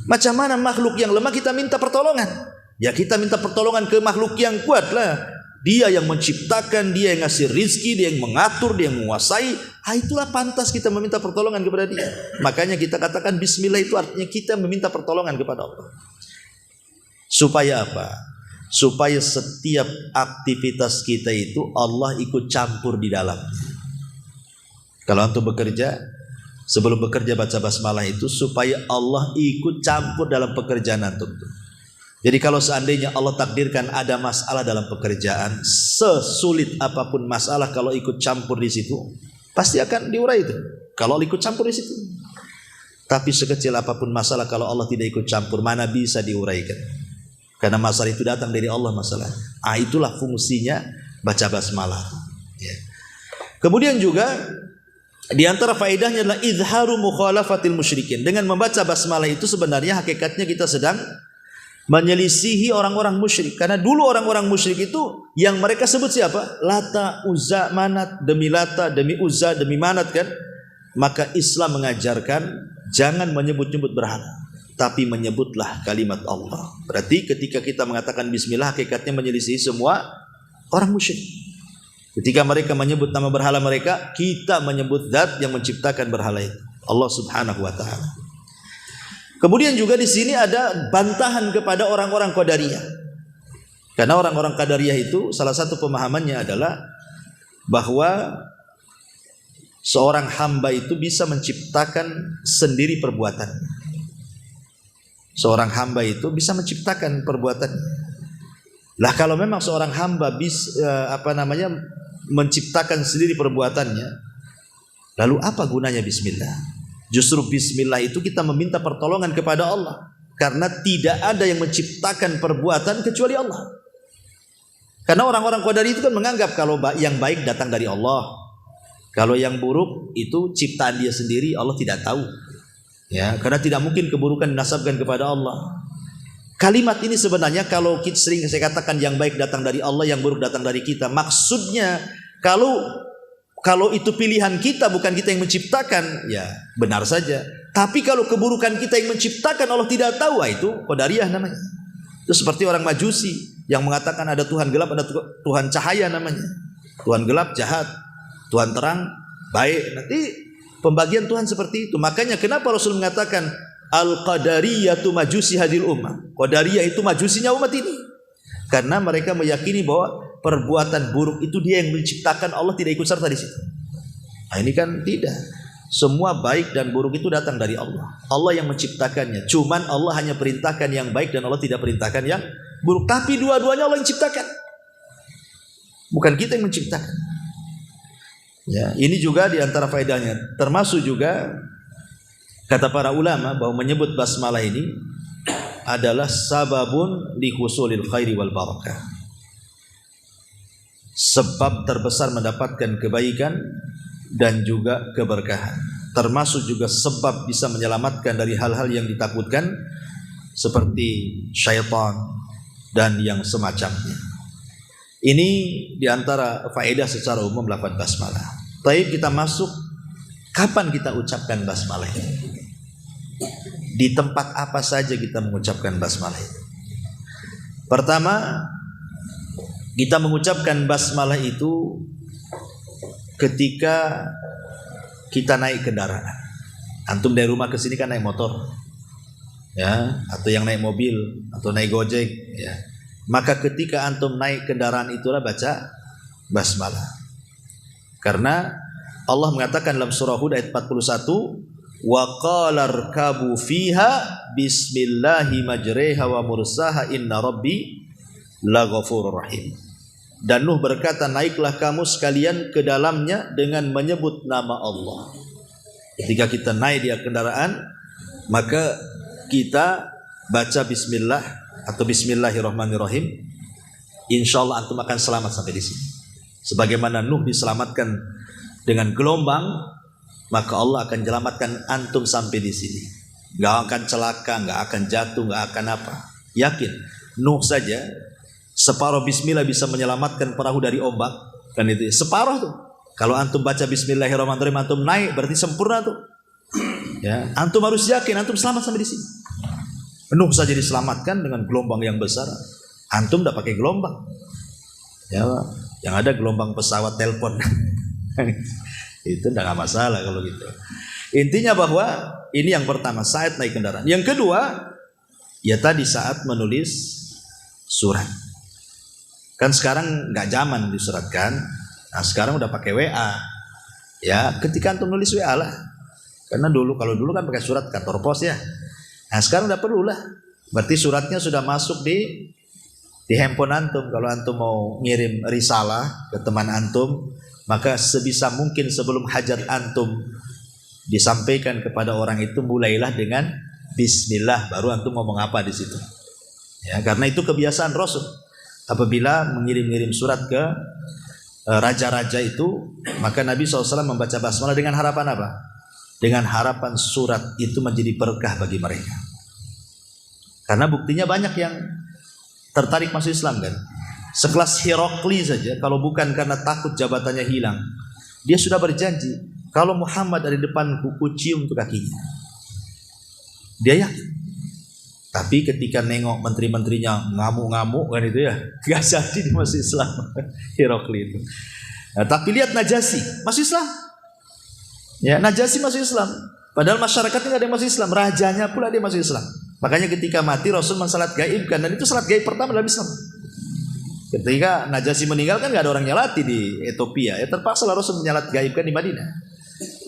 Macam mana makhluk yang lemah kita minta pertolongan? Ya kita minta pertolongan ke makhluk yang kuat lah. Dia yang menciptakan, dia yang ngasih rizki, dia yang mengatur, dia yang menguasai. Itulah pantas kita meminta pertolongan kepada dia. Makanya kita katakan bismillah itu artinya kita meminta pertolongan kepada Allah. Supaya apa? Supaya setiap aktivitas kita itu Allah ikut campur di dalam. Kalau untuk bekerja, sebelum bekerja baca basmalah itu supaya Allah ikut campur dalam pekerjaan antum. Jadi kalau seandainya Allah takdirkan ada masalah dalam pekerjaan, sesulit apapun masalah kalau ikut campur di situ, pasti akan diurai itu. Kalau Allah ikut campur di situ. Tapi sekecil apapun masalah kalau Allah tidak ikut campur, mana bisa diuraikan? Karena masalah itu datang dari Allah masalah. Itulah fungsinya baca basmalah. Ya. Kemudian juga di antara faedahnya adalah izharu mukhalafatil musyrikin. Dengan membaca basmalah itu sebenarnya hakikatnya kita sedang menyelisihi orang-orang musyrik. Karena dulu orang-orang musyrik itu yang mereka sebut siapa? Lata, Uzza, Manat, demi Lata, demi Uzza, demi Manat kan. Maka Islam mengajarkan jangan menyebut-nyebut berhala, tapi menyebutlah kalimat Allah. Berarti ketika kita mengatakan bismillah hakikatnya menyelisihi semua orang musyrik. Ketika mereka menyebut nama berhala mereka, kita menyebut zat yang menciptakan berhala itu, Allah Subhanahu wa taala. Kemudian juga di sini ada bantahan kepada orang-orang Qadariyah. Karena orang-orang Qadariyah itu salah satu pemahamannya adalah bahwa seorang hamba itu bisa menciptakan sendiri perbuatannya. Seorang hamba itu bisa menciptakan perbuatannya. Lah kalau memang seorang hamba bisa menciptakan sendiri perbuatannya, lalu apa gunanya bismillah? Justru bismillah itu kita meminta pertolongan kepada Allah. Karena tidak ada yang menciptakan perbuatan kecuali Allah. Karena orang-orang Qadari itu kan menganggap kalau yang baik datang dari Allah, kalau yang buruk itu ciptaan dia sendiri, Allah tidak tahu. Ya, karena tidak mungkin keburukan dinasabkan kepada Allah. Kalimat ini sebenarnya kalau kita sering saya katakan yang baik datang dari Allah, yang buruk datang dari kita. Maksudnya kalau itu pilihan kita, bukan kita yang menciptakan, ya benar saja. Tapi kalau keburukan kita yang menciptakan, Allah tidak tahu, itu Qadariyah namanya. Itu seperti orang Majusi yang mengatakan ada Tuhan gelap, ada Tuhan cahaya namanya. Tuhan gelap jahat, Tuhan terang baik. Nanti pembagian Tuhan seperti itu. Makanya kenapa Rasul mengatakan Al-Qadariyatu majusi hadil ummah. Qadariyah itu majusinya umat ini. Karena mereka meyakini bahwa perbuatan buruk itu dia yang menciptakan, Allah tidak ikut serta di situ. Nah, ini kan tidak. Semua baik dan buruk itu datang dari Allah. Allah yang menciptakannya. Cuman Allah hanya perintahkan yang baik dan Allah tidak perintahkan yang buruk. Tapi dua-duanya Allah yang ciptakan. Bukan kita yang menciptakan. Ya, ini juga di antara faedahnya. Termasuk juga kata para ulama bahwa menyebut basmalah ini adalah sababun li husulil khairi wal barakah. Sebab terbesar mendapatkan kebaikan dan juga keberkahan. Termasuk juga sebab bisa menyelamatkan dari hal-hal yang ditakutkan seperti syaitan dan yang semacamnya. Ini diantara faedah secara umum lafaz basmalah. Baik, kita masuk kapan kita ucapkan basmalah ini. Di tempat apa saja kita mengucapkan basmalah itu? Pertama, kita mengucapkan basmalah itu ketika kita naik kendaraan. Antum dari rumah ke sini kan naik motor, ya, atau yang naik mobil atau naik gojek, ya. Maka ketika antum naik kendaraan itulah baca basmalah. Karena Allah mengatakan dalam surah Hud ayat 41, wa qala rkabu fiha bismillahi majreha wa mursaha inna rabbi laghafurur rahim. Dan Nuh berkata, naiklah kamu sekalian ke dalamnya dengan menyebut nama Allah. Ketika kita naik di kendaraan, maka kita baca bismillah atau bismillahirrahmanirrahim. Insyaallah antum akan selamat sampai di sini. Sebagaimana Nuh diselamatkan dengan gelombang, maka Allah akan menyelamatkan antum sampai di sini. Gak akan celaka, gak akan jatuh, gak akan apa. Yakin, Nuh saja separuh bismillah bisa menyelamatkan perahu dari ombak, kan itu ya. Separuh tuh. Kalau antum baca bismillahirrahmanirrahim, antum naik, berarti sempurna tuh. Ya, antum harus yakin antum selamat sampai di sini. Nuh saja diselamatkan dengan gelombang yang besar. Antum udah pakai gelombang. Ya, yang ada gelombang pesawat telepon. Itu enggak masalah kalau gitu. Intinya bahwa ini yang pertama saat naik kendaraan. Yang kedua, ya tadi saat menulis surat. Kan sekarang nggak zaman disuratkan. Nah sekarang udah pakai WA. Ya ketika antum nulis WA lah. Karena kalau dulu kan pakai surat kantor pos ya. Nah sekarang udah perlu lah. Berarti suratnya sudah masuk di handphone antum. Kalau antum mau ngirim risalah ke teman antum, maka sebisa mungkin sebelum hajat antum disampaikan kepada orang itu, mulailah dengan bismillah, baru antum ngomong apa di situ. Ya, karena itu kebiasaan Rasul. Apabila mengirim-ngirim surat ke raja-raja itu, maka Nabi SAW membaca basmalah dengan harapan apa? Dengan harapan surat itu menjadi berkah bagi mereka. Karena buktinya banyak yang tertarik masuk Islam kan. Sekelas Herakli saja, kalau bukan karena takut jabatannya hilang, dia sudah berjanji, kalau Muhammad ada di depanku, ku cium untuk kakinya. Dia yakin. Tapi ketika nengok menteri-menterinya ngamuk-ngamuk kan itu ya, gak jadi dia masuk Islam. Herakli itu. Nah, tapi lihat Najasyi masuk Islam. Ya, Najasyi masuk Islam. Padahal masyarakatnya gak ada yang masuk Islam, rajanya pula dia masuk Islam. Makanya ketika mati Rasul mensalat gaibkan, dan itu salat gaib pertama dalam Islam. Ketika Najasyi meninggal kan gak ada orang nyalati di Ethiopia. Ya terpaksa Rasul menyalat gaibkan di Madinah.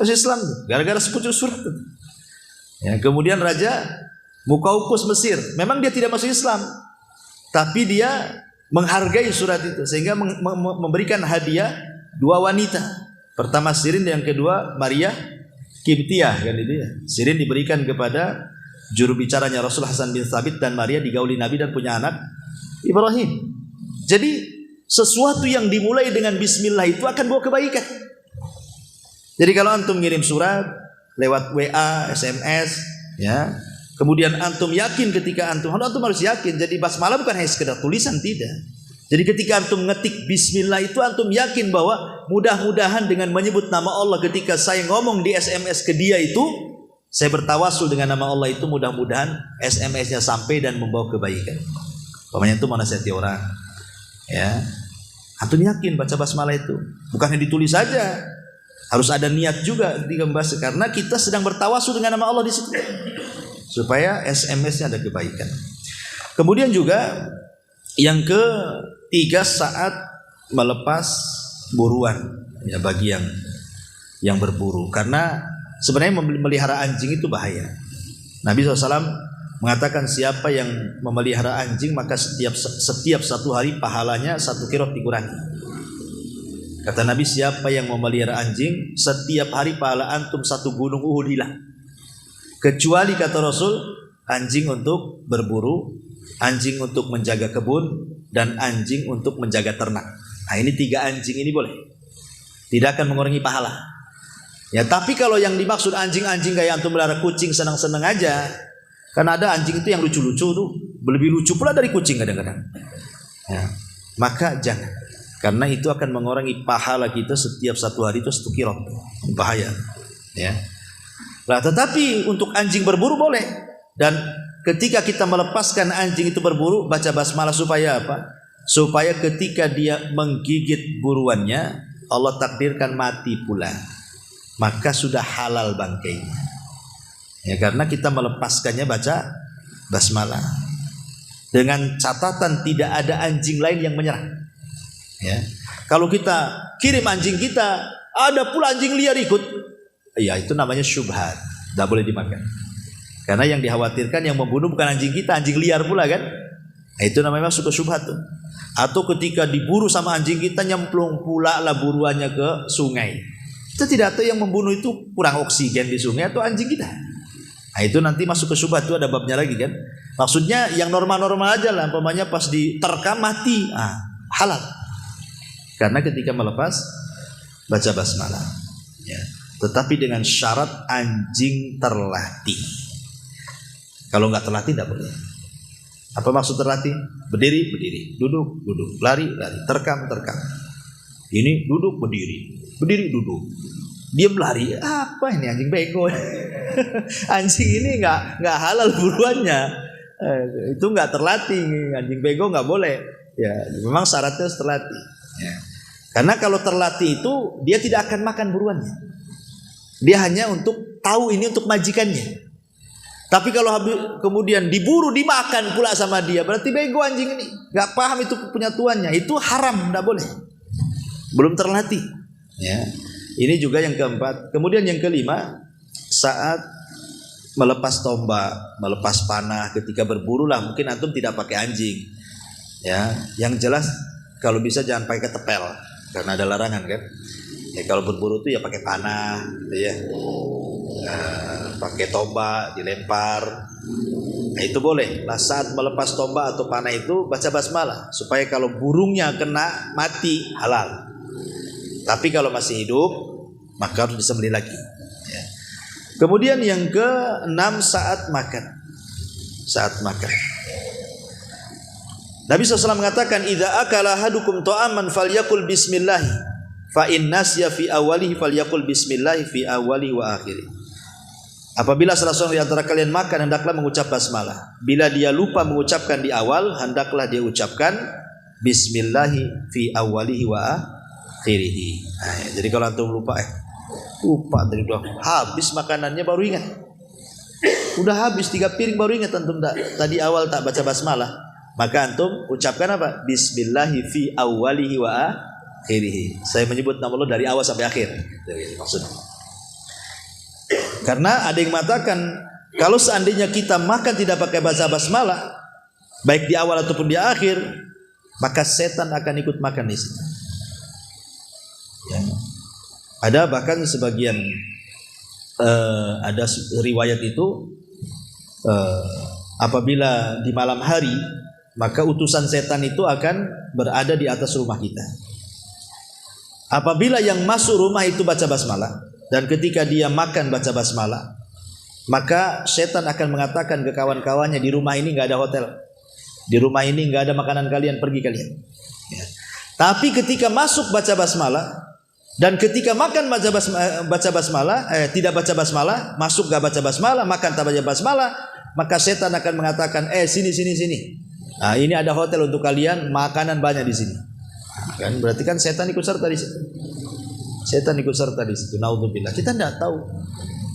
Masuk Islam gara-gara sepucuk surat itu. Ya, kemudian Raja Muqawqis Mesir, memang dia tidak masuk Islam, tapi dia menghargai surat itu sehingga memberikan hadiah dua wanita. Pertama Sirin, yang kedua Maria Kiptiah kan itu ya. Sirin diberikan kepada juru bicaranya Rasul Hasan bin Thabit, dan Maria digauli Nabi dan punya anak Ibrahim. Jadi sesuatu yang dimulai dengan bismillah itu akan bawa kebaikan. Jadi kalau antum ngirim surat lewat WA, SMS, ya, kemudian antum yakin ketika antum harus yakin. Jadi basmalah bukan hanya sekedar tulisan, tidak. Jadi ketika antum ngetik bismillah itu antum yakin bahwa mudah-mudahan dengan menyebut nama Allah ketika saya ngomong di SMS ke dia itu, saya bertawasul dengan nama Allah itu, mudah-mudahan SMS-nya sampai dan membawa kebaikan. Pokoknya itu menasihati orang. Ya. Antum yakin baca basmalah itu, bukan hanya ditulis saja. Harus ada niat juga ketika membaca, karena kita sedang bertawasul dengan nama Allah di situ. Supaya SMS-nya ada kebaikan. Kemudian juga yang ketiga, saat melepas buruan, ya, bagi yang berburu, karena sebenarnya memelihara anjing itu bahaya. Nabi SAW mengatakan siapa yang memelihara anjing maka setiap satu hari pahalanya 1 qirot dikurangi. Kata Nabi, siapa yang memelihara anjing setiap hari pahala antum 1 gunung Uhud hilang. Kecuali kata Rasul, anjing untuk berburu, anjing untuk menjaga kebun, dan anjing untuk menjaga ternak. Nah ini 3 anjing ini boleh, tidak akan mengurangi pahala. Ya tapi kalau yang dimaksud anjing-anjing kayak antum melihara kucing senang-senang aja, karena ada anjing itu yang lucu-lucu tuh, lebih lucu pula dari kucing kadang-kadang. Ya, maka jangan, karena itu akan mengurangi pahala kita setiap 1 hari itu 1 qirot, bahaya. Ya. Nah, tetapi untuk anjing berburu boleh. Dan ketika kita melepaskan anjing itu berburu, baca basmalah supaya apa? Supaya ketika dia menggigit buruannya, Allah takdirkan mati pula, maka sudah halal bangkainya. Ya, karena kita melepaskannya baca basmalah. Dengan catatan tidak ada anjing lain yang menyerang. Ya. Kalau kita kirim anjing kita, ada pula anjing liar ikut, ya itu namanya syubhat, tidak boleh dimakan. Karena yang dikhawatirkan yang membunuh bukan anjing kita, anjing liar pula kan. Nah, itu namanya masuk ke syubhat tuh. Atau ketika diburu sama anjing kita, nyemplung pula lah buruannya ke sungai. Kita tidak tahu yang membunuh itu kurang oksigen di sungai atau anjing kita. Nah, itu nanti masuk ke syubhat, itu ada babnya lagi kan. Maksudnya yang normal-normal aja lah, umpamanya pas diterkam mati, halal. Karena ketika melepas baca basmalah. Ya. Tetapi dengan syarat anjing terlatih. Kalau nggak terlatih tidak boleh. Apa maksud terlatih? Berdiri, berdiri, duduk, duduk, lari, lari, terkam, terkam. Ini duduk, berdiri, berdiri, duduk. Diam, lari. Apa ini anjing bego? Anjing ini nggak halal buruannya. Itu nggak terlatih, anjing bego nggak boleh. Ya, memang syaratnya harus terlatih. Ya. Karena kalau terlatih itu dia tidak akan makan buruannya. Dia hanya untuk tahu ini untuk majikannya. Tapi kalau kemudian diburu dimakan pula sama dia, berarti bego anjing ini, nggak paham itu punya tuannya. Itu haram, nggak boleh. Belum terlatih. Ya. Ini juga yang keempat. Kemudian yang kelima, saat melepas tombak, melepas panah, ketika berburu lah, mungkin antum tidak pakai anjing. Ya, yang jelas kalau bisa jangan pakai ketepel, karena ada larangan kan. Ya, kalau berburu itu ya pakai panah, ya, pakai tombak, dilempar. Nah, itu boleh. Lah saat melepas tombak atau panah itu baca basmalah, supaya kalau burungnya kena mati halal. Tapi kalau masih hidup maka harus disembelih lagi. Ya. Kemudian yang ke-6 saat makan. Saat makan. Nabi SAW mengatakan, "Idza akala ahadukum ta'aman falyakul bismillah, fa in nasya fi awwalihi falyakul bismillah fi awwalihi wa akhirih." Apabila salah seorang di antara kalian makan, hendaklah mengucap basmalah. Bila dia lupa mengucapkan di awal, hendaklah dia ucapkan bismillah fi awwalihi wa akhirih. Nah, jadi kalau antum lupa dari udah habis makanannya baru ingat. Udah habis 3 piring baru ingat antum tadi awal tak baca basmalah. Maka antum ucapkan apa? Bismillahi fi awwalihi wa akhirih. Saya menyebut nama Allah dari awal sampai akhir. Itu maksudnya. Karena ada yang mengatakan kalau seandainya kita makan tidak pakai baca basmalah, baik di awal ataupun di akhir, maka setan akan ikut makan di situ. Ya. Ada bahkan sebagian ada riwayat itu apabila di malam hari, maka utusan setan itu akan berada di atas rumah kita. Apabila yang masuk rumah itu baca basmalah, dan ketika dia makan baca basmalah, maka setan akan mengatakan ke kawan-kawannya, di rumah ini nggak ada hotel, di rumah ini nggak ada makanan kalian, pergi kalian. Ya. Tapi ketika masuk baca basmalah, dan ketika makan baca basmalah, tidak baca basmalah, masuk gak baca basmalah, makan tak baca basmalah, maka setan akan mengatakan, sini. Nah, ini ada hotel untuk kalian, makanan banyak di sini. Kan berarti kan setan ikut serta di situ. Setan ikut serta di situ. Naudzubillah. Kita tidak tahu.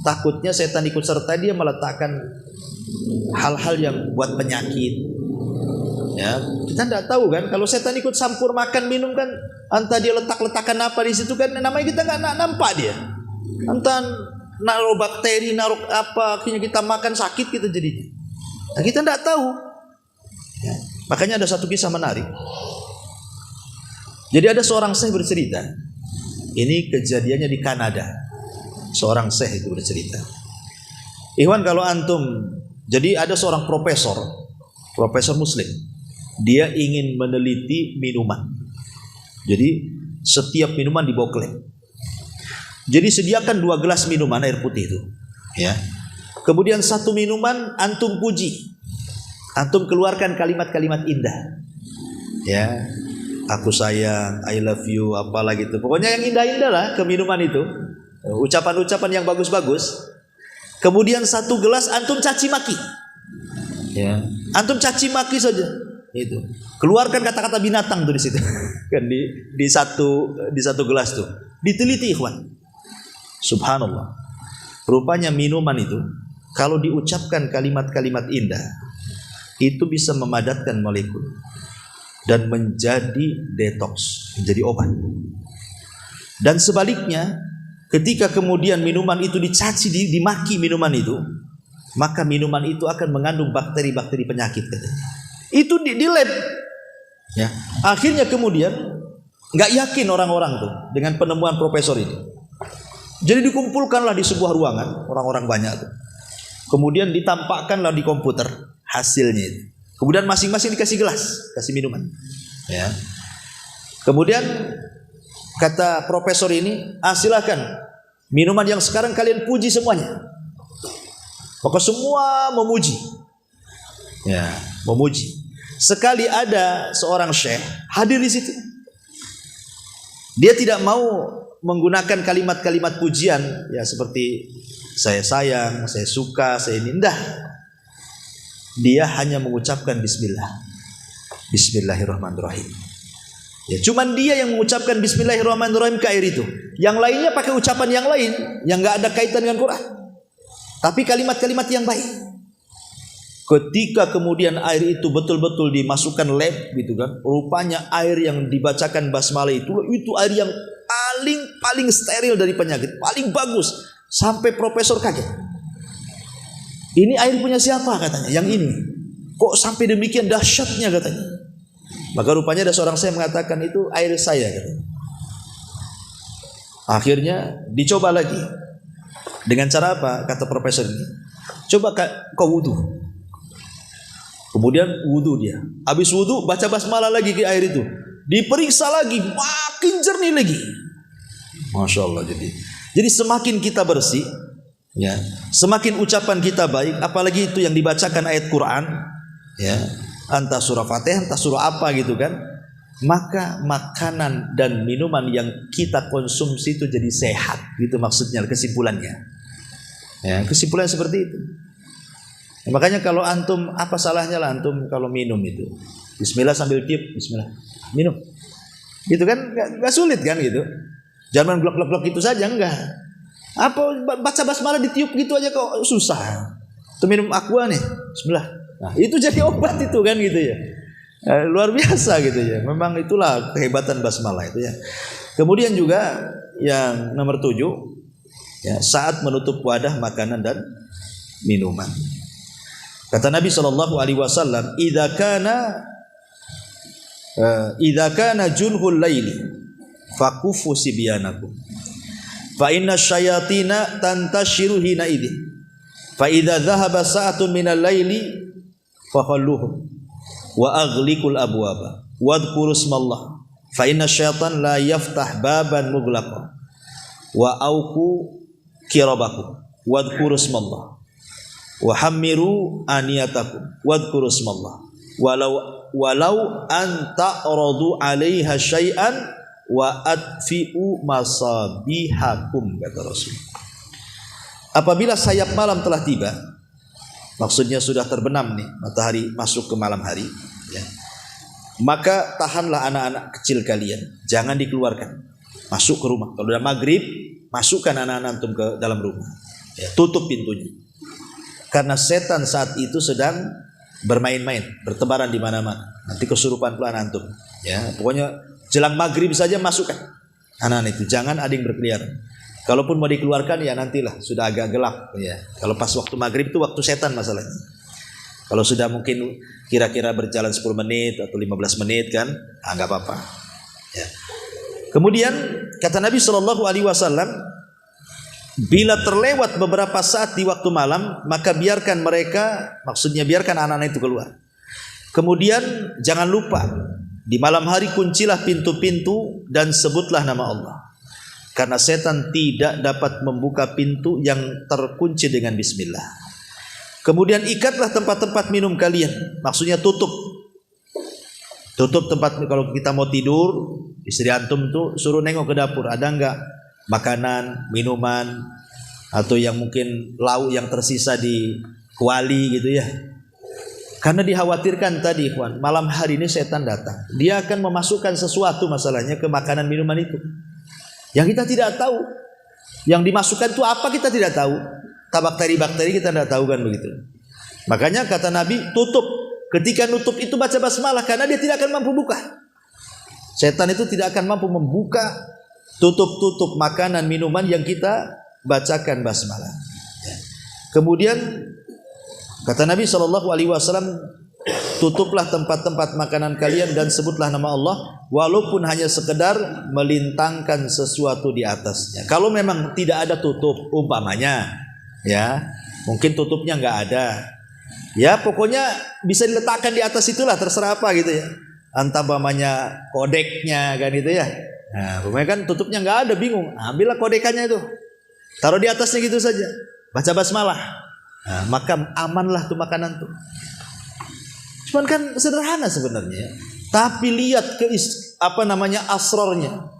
Takutnya setan ikut serta, dia meletakkan hal-hal yang buat penyakit. Ya, kita tidak tahu kan, kalau setan ikut campur makan minum kan, entah dia letak-letakan apa di situ kan, namanya kita nggak nampak dia. Entah naruh bakteri, naruh apa, akhirnya kita makan sakit kita jadinya. Nah, kita tidak tahu. Ya, makanya ada satu kisah menarik. Jadi ada seorang syekh bercerita. Ini kejadiannya di Kanada. Seorang syekh itu bercerita. Ikhwan, kalau antum, jadi ada seorang profesor Muslim. Dia ingin meneliti minuman. Jadi setiap minuman dibawa ke lab. Jadi sediakan 2 gelas minuman air putih itu, ya. Kemudian satu minuman antum puji, antum keluarkan kalimat-kalimat indah, ya. Aku sayang, I love you, apalah gitu. Pokoknya yang indah-indah lah ke minuman itu. Ucapan-ucapan yang bagus-bagus. Kemudian satu gelas antum caci maki. Ya. Antum caci maki saja. Itu. Keluarkan kata-kata binatang tuh di situ. Kan di satu gelas tuh. Diteliti ikhwan. Subhanallah. Rupanya minuman itu kalau diucapkan kalimat-kalimat indah itu bisa memadatkan molekul dan menjadi detox, menjadi obat. Dan sebaliknya, ketika kemudian minuman itu dicaci, dimaki minuman itu, maka minuman itu akan mengandung bakteri-bakteri penyakit katanya. Itu di lab. Ya. Akhirnya kemudian nggak yakin orang-orang tuh dengan penemuan profesor ini. Jadi dikumpulkanlah di sebuah ruangan, orang-orang banyak tuh. Kemudian ditampakkanlah di komputer hasilnya itu. Kemudian masing-masing dikasih gelas, kasih minuman. Ya. Kemudian kata profesor ini, silakan minuman yang sekarang kalian puji semuanya. Maka semua memuji. Ya, memuji. Sekali ada seorang syekh hadir di situ. Dia tidak mau menggunakan kalimat-kalimat pujian ya seperti saya sayang, saya suka, saya ini. Enggak. Dia hanya mengucapkan bismillah. Bismillahirrahmanirrahim. Ya, cuman dia yang mengucapkan bismillahirrahmanirrahim ke air itu. Yang lainnya pakai ucapan yang lain yang enggak ada kaitan dengan Quran. Tapi kalimat-kalimat yang baik. Ketika kemudian air itu betul-betul dimasukkan lab gitu kan, rupanya air yang dibacakan basmalah itu air yang paling steril dari penyakit, paling bagus. Sampai profesor kaget. Ini air punya siapa katanya? Yang ini. Kok sampai demikian dahsyatnya katanya? Maka rupanya ada seorang saya mengatakan itu air saya katanya. Akhirnya dicoba lagi. Dengan cara apa? Kata profesor ini. Coba kau wudu. Kemudian wudu dia. Habis wudu baca basmalah lagi ke air itu. Diperiksa lagi, makin jernih lagi. Masya Allah. Jadi semakin kita bersih, ya, semakin ucapan kita baik, apalagi itu yang dibacakan ayat Quran, ya, entah surah Fatihah, entah surah apa gitu kan, maka makanan dan minuman yang kita konsumsi itu jadi sehat, gitu maksudnya, kesimpulannya. Ya, kesimpulan seperti itu. Ya, makanya kalau antum, apa salahnya lah antum kalau minum itu, bismillah sambil tiup, bismillah, minum. Gitu kan, gak sulit kan gitu. Jangan blok-blok itu saja, enggak. Apa baca basmalah ditiup gitu aja kok susah. Itu minum aqua nih, bismillah. Nah, itu jadi obat itu kan gitu ya. Luar biasa gitu ya. Memang itulah kehebatan basmalah itu ya. Kemudian juga yang nomor 7, ya, saat menutup wadah makanan dan minuman. Kata Nabi SAW, idza kana junhul laili fakufu sibyanakum fa inna syayatina tantashiru hina idin fa idza dhahaba sa'atun minal laili fakhalluhum wa aghliqul abwaba wadhkuru ismallah fa inna syaitan la yaftah baban mughlaqa wa auku kirabakum wadhkuru ismallah wa hammiru aniyatakum wadhkuru ismallah walau anta aradu 'alaiha syai'an wa atfi'u masabihakum, kata Rasul. Apabila sayap malam telah tiba, maksudnya sudah terbenam nih, matahari masuk ke malam hari, ya, maka tahanlah anak-anak kecil kalian, jangan dikeluarkan, masuk ke rumah. Kalau udah maghrib, masukkan anak-anak antum ke dalam rumah, ya, tutup pintunya, karena setan saat itu sedang bermain-main, bertebaran di mana-mana. Nanti kesurupan pelan antum, ya, pokoknya jelang maghrib saja masukkan anak-anak itu, jangan ada yang berkeliaran. Kalaupun mau dikeluarkan ya nantilah, sudah agak gelap ya. Kalau pas waktu maghrib itu waktu setan masalahnya. Kalau sudah mungkin kira-kira berjalan 10 menit atau 15 menit kan, enggak apa-apa. Ya. Kemudian kata Nabi SAW, bila terlewat beberapa saat di waktu malam, maka biarkan mereka, maksudnya biarkan anak-anak itu keluar. Kemudian jangan lupa di malam hari kuncilah pintu-pintu dan sebutlah nama Allah. Karena setan tidak dapat membuka pintu yang terkunci dengan bismillah. Kemudian ikatlah tempat-tempat minum kalian. Maksudnya tutup. Tutup tempat, kalau kita mau tidur, istri antum tuh suruh nengok ke dapur, ada enggak makanan, minuman, atau yang mungkin lauk yang tersisa di kuali gitu ya. Karena dikhawatirkan tadi ikhwan, malam hari ini setan datang. Dia akan memasukkan sesuatu masalahnya ke makanan minuman itu. Yang kita tidak tahu. Yang dimasukkan itu apa kita tidak tahu. Bakteri-bakteri kita tidak tahu kan begitu. Makanya kata Nabi, tutup. Ketika nutup itu baca basmalah karena dia tidak akan mampu buka. Setan itu tidak akan mampu membuka tutup-tutup makanan minuman yang kita bacakan basmalah. Kemudian kata Nabi SAW, tutuplah tempat-tempat makanan kalian dan sebutlah nama Allah, walaupun hanya sekedar melintangkan sesuatu di atasnya. Kalau memang tidak ada tutup, umpamanya, ya, mungkin tutupnya nggak ada, ya pokoknya bisa diletakkan di atas itulah, terserah apa gitu ya. Entah umpamanya kodeknya kan itu ya. Nah, umpamanya kan tutupnya nggak ada, bingung, ambillah kodekannya itu, taruh di atasnya gitu saja, baca basmalah. Nah, maka amanlah tuh makanan tuh. Cuman kan sederhana sebenarnya. Tapi lihat asrornya.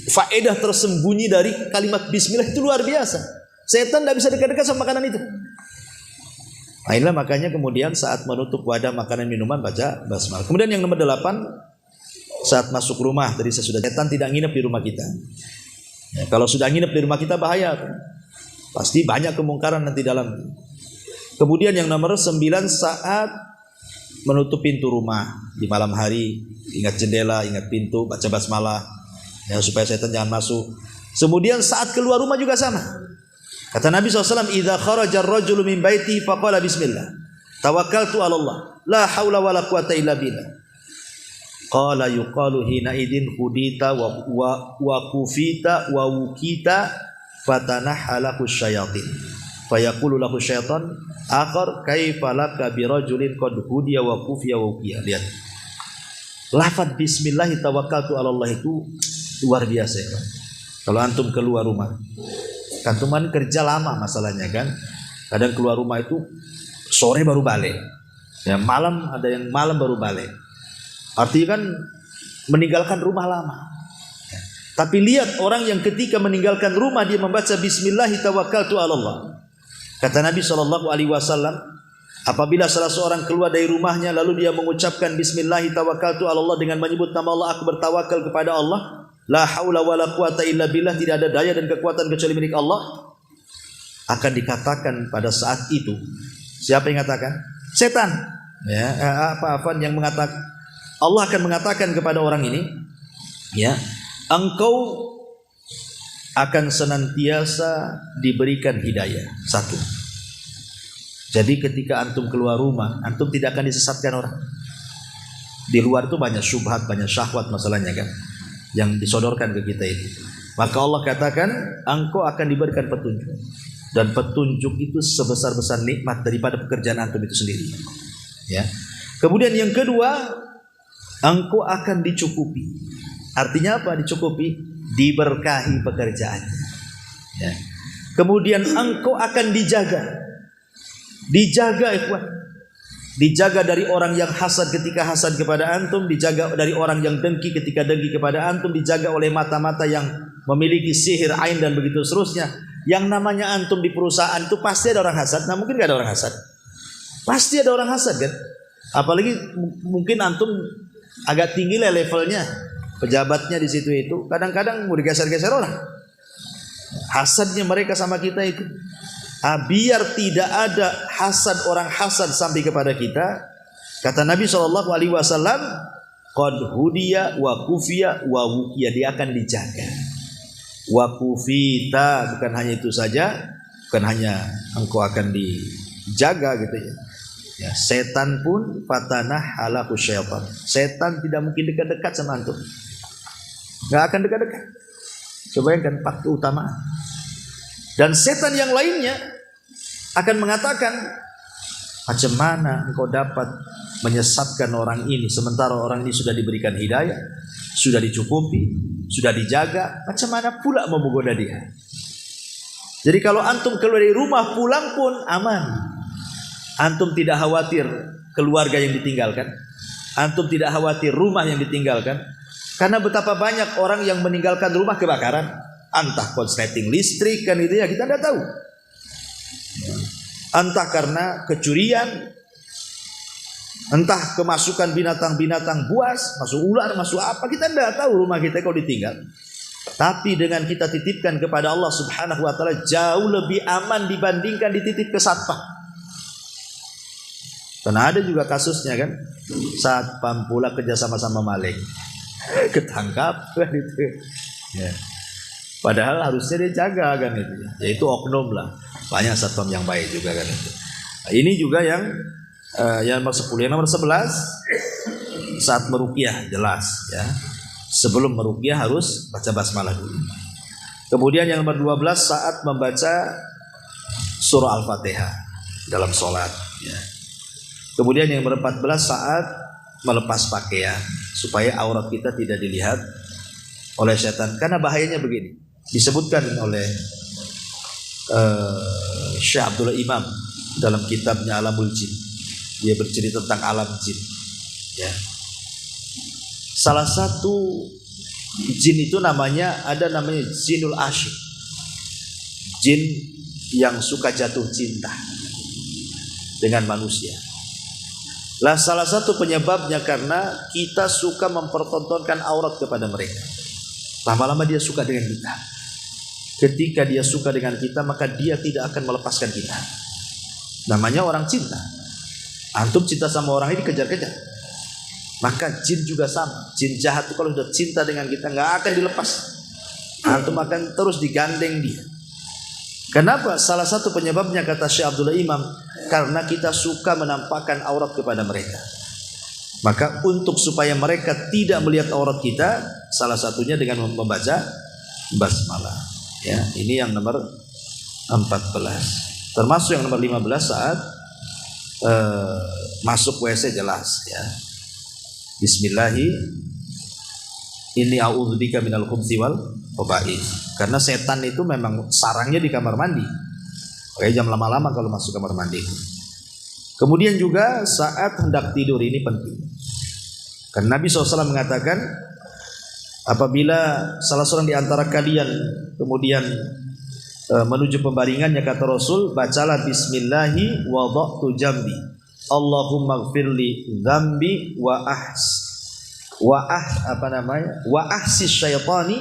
Faedah tersembunyi dari kalimat bismillah itu luar biasa. Setan tidak bisa dekat-dekat sama makanan itu. Nah, inilah makanya kemudian saat menutup wadah makanan minuman baca basmalah. Kemudian yang nomor 8, saat masuk rumah, tadi saya sudah, setan tidak nginep di rumah kita. Ya, kalau sudah nginep di rumah kita bahaya. Pasti banyak kemungkaran nanti dalam. Kemudian yang nomor 9, saat menutup pintu rumah di malam hari, ingat jendela, ingat pintu, baca basmalah ya, supaya setan jangan masuk. Kemudian saat keluar rumah juga sama. Kata Nabi SAW, idza kharaja ar-rajulu min baitihi faqala bismillah, tawakkaltu 'ala Allah, la haula wala quwata illa billah. Qala yuqalu hina idin hudita wa kufita wa wukita fatanahalahu syayatin. Fayaqulu lahu syaitan akhar kaifa laka birajulin qad hudiya wa kufiya wa uqiya. Lihat, lafaz bismillah tawakkaltu 'ala Allah itu luar biasa ya. Kalau antum keluar rumah, antum kan kerja lama masalahnya kan, kadang keluar rumah itu sore baru balik ya, malam ada yang malam baru balik, artinya kan meninggalkan rumah lama. Tapi lihat orang yang ketika meninggalkan rumah dia membaca bismillah tawakkaltu 'ala Allah. Kata Nabi SAW, apabila salah seorang keluar dari rumahnya lalu dia mengucapkan bismillah tawakkaltu 'ala Allah dengan menyebut nama Allah, aku bertawakal kepada Allah, la haula wala quwata illa billah, tidak ada daya dan kekuatan kecuali milik Allah, akan dikatakan pada saat itu, siapa yang mengatakan? Setan. Ya, yang mengatakan, Allah akan mengatakan kepada orang ini, ya, engkau akan senantiasa diberikan hidayah. Satu. Jadi ketika antum keluar rumah, antum tidak akan disesatkan orang. Di luar itu banyak syubhat, banyak syahwat masalahnya kan, yang disodorkan ke kita itu. Maka Allah katakan, engkau akan diberikan petunjuk. Dan petunjuk itu sebesar-besar nikmat daripada pekerjaan antum itu sendiri. Ya. Kemudian yang kedua, engkau akan dicukupi. Artinya apa dicukupi? Diberkahi pekerjaannya. Ya. Kemudian engkau akan dijaga. Dijaga ikhwan. Dijaga dari orang yang hasad ketika hasad kepada antum, dijaga dari orang yang dengki ketika dengki kepada antum, dijaga oleh mata-mata yang memiliki sihir ain dan begitu seterusnya. Yang namanya antum di perusahaan itu pasti ada orang hasad. Nah, mungkin gak ada orang hasad? Pasti ada orang hasad kan? Apalagi mungkin antum agak tinggi lah levelnya, pejabatnya di situ itu, kadang-kadang mau digeser-geser orang. Hasadnya mereka sama kita itu. Biar tidak ada hasad, orang hasad sampai kepada kita, kata Nabi SAW, qad hudiya wa kufiya wa wukiya, dia akan dijaga. Wa kufita, bukan hanya itu saja, bukan hanya engkau akan dijaga gitu ya. Ya, setan pun fatanah halahu syaitan. Setan tidak mungkin dekat-dekat sama antum. Enggak akan dekat-dekat. Coba bayangkan fakta utama. Dan setan yang lainnya akan mengatakan, macam mana engkau dapat menyesatkan orang ini sementara orang ini sudah diberikan hidayah, sudah dicukupi, sudah dijaga, macam mana pula mau menggoda dia? Jadi kalau antum keluar dari rumah pulang pun aman. Antum tidak khawatir keluarga yang ditinggalkan, antum tidak khawatir rumah yang ditinggalkan. Karena betapa banyak orang yang meninggalkan rumah kebakaran, Entah konsleting listrik kan itu ya, kita tidak tahu. Entah karena kecurian, entah kemasukan binatang-binatang buas, masuk ular, masuk apa, kita tidak tahu rumah kita kalau ditinggal. Tapi dengan kita titipkan kepada Allah Subhanahu wa taala jauh lebih aman dibandingkan dititip ke satpam. Karena ada juga kasusnya kan, satpam pula kerja sama-sama maling, ketangkap kan itu. Ya. Padahal harusnya dia jaga kan itu. Ya itu oknum lah. Banyak satpam yang baik juga kan itu. Nah, ini juga yang nomor 10. Yang nomor 11 saat meruqyah jelas ya. Sebelum meruqyah harus baca basmalah dulu. Kemudian yang nomor 12 saat membaca surah Al-Fatihah dalam sholat ya. Kemudian yang nomor 14 saat melepas pakaian supaya aurat kita tidak dilihat oleh setan. Karena bahayanya begini, disebutkan oleh Syekh Abdullah Imam dalam kitabnya Alamul Jin. Dia bercerita tentang alam jin ya. Salah satu jin itu namanya jinul asyik, jin yang suka jatuh cinta dengan manusia. Lah salah satu penyebabnya karena kita suka mempertontonkan aurat kepada mereka. Lama-lama dia suka dengan kita. Ketika dia suka dengan kita, maka dia tidak akan melepaskan kita. Namanya orang cinta. Antum cinta sama orang ini kejar-kejar. Maka jin juga sama. Jin jahat itu kalau sudah cinta dengan kita nggak akan dilepas. Antum akan terus digandeng dia. Kenapa? Salah satu penyebabnya kata Syekh Abdullah Imam, karena kita suka menampakkan aurat kepada mereka. Maka untuk supaya mereka tidak melihat aurat kita, salah satunya dengan membaca basmalah. Ya, ini yang nomor 14. Termasuk yang nomor 15 saat masuk WC jelas ya. Bismillahirrahmanirrahim. Inni a'udzubika minal khubuthi wal khaba'its. Karena setan itu memang sarangnya di kamar mandi. Oke, jam lama-lama kalau masuk kamar mandi. Kemudian juga saat hendak tidur ini penting. Karena Nabi SAW mengatakan, apabila salah seorang di antara kalian kemudian menuju pembaringannya, kata Rasul, bacalah bismillahi wada'tu jambi. Allahumma gfirli dzambi wa ahsis syaitani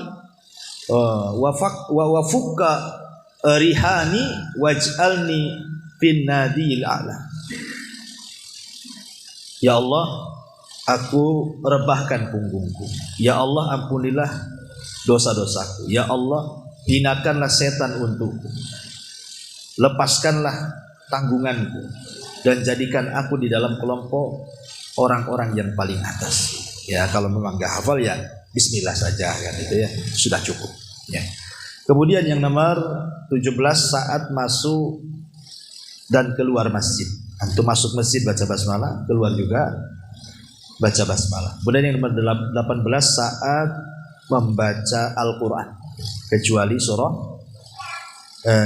wa fukka rihani waj'alni fin nadil a'la. Ya Allah, aku rebahkan punggungku. Ya Allah, ampunilah dosa-dosaku. Ya Allah, hinakanlah setan untukku. Lepaskanlah tanggunganku dan jadikan aku di dalam kelompok orang-orang yang paling atas. Ya, kalau memang gak hafal ya bismillah saja kan itu ya, sudah cukup ya. Kemudian yang nomor 17 saat masuk dan keluar masjid. Antum masuk masjid baca basmalah, keluar juga baca basmalah. Kemudian yang nomor 18 saat membaca Al-Qur'an, kecuali surah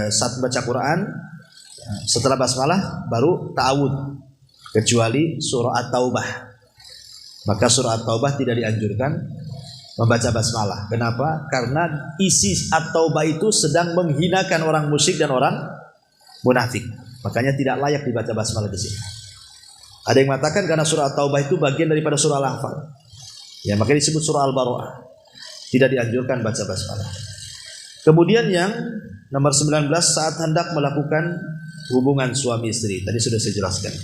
saat membaca Quran setelah basmalah baru ta'awud, kecuali surah At-Taubah. Maka surah At-Taubah tidak dianjurkan membaca basmalah. Kenapa? Karena isi At-Taubah itu sedang menghinakan orang musyrik dan orang munafik. Makanya tidak layak dibaca basmalah di sini. Ada yang mengatakan karena surah At-Taubah itu bagian daripada surah Al-Anfal. Ya, makanya disebut surah Al-Baro'ah. Tidak dianjurkan baca basmalah. Kemudian yang nomor 19 saat hendak melakukan hubungan suami istri. Tadi sudah saya jelaskan.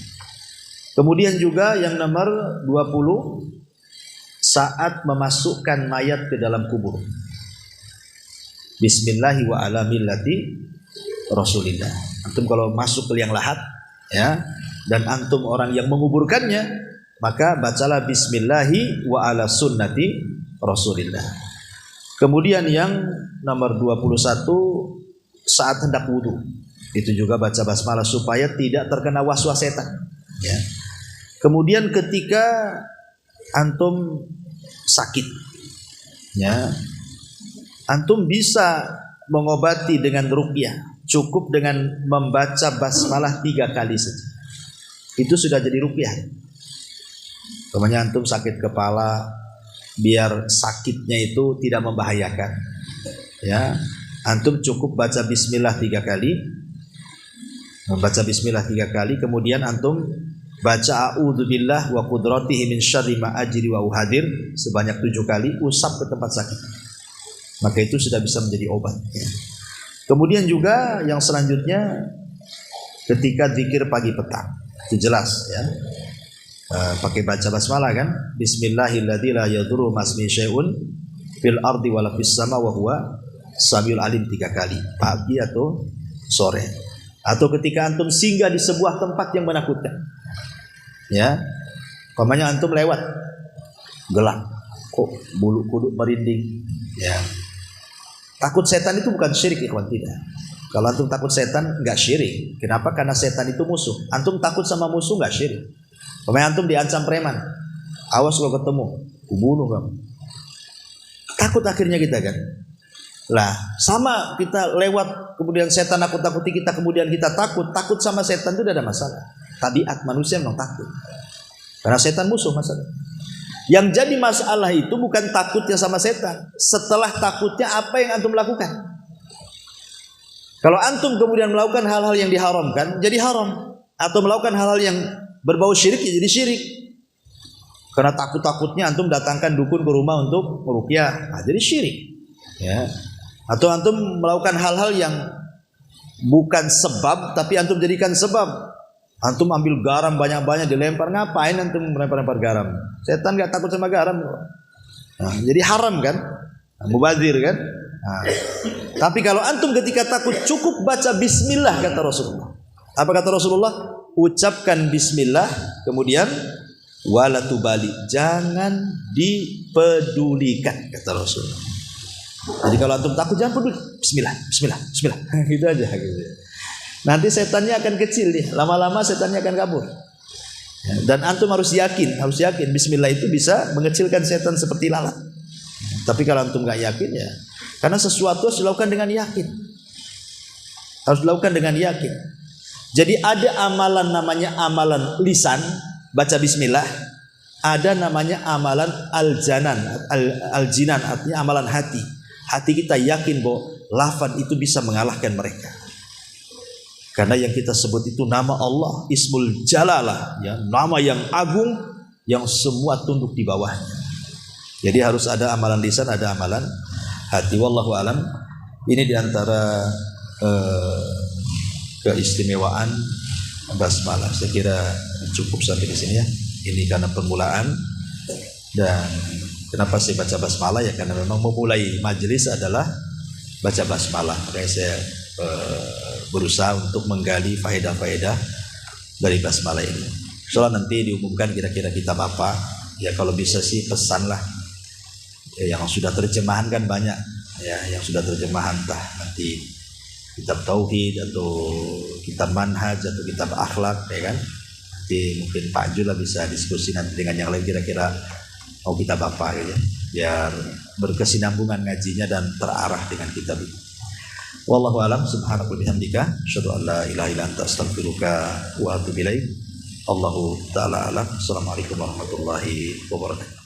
Kemudian juga yang nomor 20 saat memasukkan mayat ke dalam kubur. Bismillahi wa ala millati Rasulillah. Antum kalau masuk ke liang lahat ya, dan antum orang yang menguburkannya, maka bacalah bismillahi wa ala sunnati Rasulillah. Kemudian yang nomor 21 saat hendak wudu. Itu juga baca basmalah supaya tidak terkena waswas setan ya. Kemudian ketika antum sakit ya, antum bisa mengobati dengan ruqyah. Cukup dengan membaca basmalah 3 kali saja. Itu sudah jadi ruqyah. Namanya antum sakit kepala, biar sakitnya itu tidak membahayakan. Ya, antum cukup baca bismillah 3 kali. Membaca bismillah 3 kali, kemudian antum baca a'udzubillah wa qudratihi min syarri ma ajri wa uhadir sebanyak 7 kali, usap ke tempat sakit. Maka itu sudah bisa menjadi obat. Kemudian juga yang selanjutnya ketika zikir pagi petang, itu jelas ya. Pakai baca basmalah kan, bismillahilladzi la yadurru ma'asmihi syai'un fil ardi wala fis sama wa huwa samiul alim 3 kali, pagi atau sore. Atau ketika antum singgah di sebuah tempat yang menakutkan. Ya. Umpamanya antum lewat gelap, kok bulu kuduk merinding. Ya. Takut setan itu bukan syirik, ikhwan, tidak. Kalau antum takut setan enggak syirik. Kenapa? Karena setan itu musuh. Antum takut sama musuh enggak syirik. Umpamanya antum diancam preman, awas kalau ketemu, kubunuh kamu. Takut akhirnya kita kan. Lah, sama kita lewat kemudian setan nakut-nakuti kita, kemudian kita takut sama setan itu tidak ada masalah. Tabiat manusia memang takut. Karena setan musuh masalah. Yang jadi masalah itu bukan takutnya sama setan. Setelah takutnya apa yang antum lakukan? Kalau antum kemudian melakukan hal-hal yang diharamkan, jadi haram. Atau melakukan hal-hal yang berbau syirik, ya jadi syirik. Karena takut-takutnya antum datangkan dukun ke rumah untuk meruqyah, nah, jadi syirik. Ya. Atau antum melakukan hal-hal yang bukan sebab, tapi antum jadikan sebab. Antum ambil garam banyak-banyak dilempar, ngapain antum melempar-lempar garam? Setan gak takut sama garam. Nah, jadi haram kan? Nah, mubazir kan? Nah, tapi kalau antum ketika takut cukup baca bismillah kata Rasulullah. Apa kata Rasulullah? Ucapkan bismillah, kemudian wala tubali, jangan dipedulikan kata Rasulullah. Jadi kalau antum takut jangan peduli, bismillah, bismillah, bismillah. Gitu aja gitu. Nanti setannya akan kecil nih, lama-lama setannya akan kabur. Dan antum harus yakin bismillah itu bisa mengecilkan setan seperti lalat. Tapi kalau antum enggak yakin ya, karena sesuatu harus dilakukan dengan yakin. Harus dilakukan dengan yakin. Jadi ada amalan namanya amalan lisan, baca bismillah. Ada namanya amalan al-janan, al-jinan, artinya amalan hati. Hati kita yakin bahwa lafaz itu bisa mengalahkan mereka. Karena yang kita sebut itu nama Allah, Ismul Jalalah, ya, nama yang agung yang semua tunduk di bawahnya. Jadi harus ada amalan lisan, ada amalan hati. Wallahu alam. Ini diantara keistimewaan basmalah. Saya kira cukup sampai di sini ya. Ini karena permulaan. Dan kenapa saya baca basmalah ya, karena memang memulai majelis adalah baca basmalah. Makanya saya berusaha untuk menggali faedah-faedah dari basmalah ini. Soalnya nanti diumumkan kira-kira kitab apa. Ya kalau bisa sih pesanlah. Ya, yang sudah terjemahan kan banyak. Ya, yang sudah terjemahan entah nanti kitab tauhid atau kitab manhaj atau kitab akhlak, ya kan. Nanti mungkin Pak Jul bisa diskusi nanti dengan yang lain kira-kira mau kitab apa gitu ya. Biar berkesinambungan ngajinya dan terarah dengan kitab itu. Wallahu alam, subhanallahi wa bihamdika, asyhadu an la ilaha illa anta, astaghfiruka wa atubu ilaik. Allahu taala alam. Assalamualaikum warahmatullahi wabarakatuh.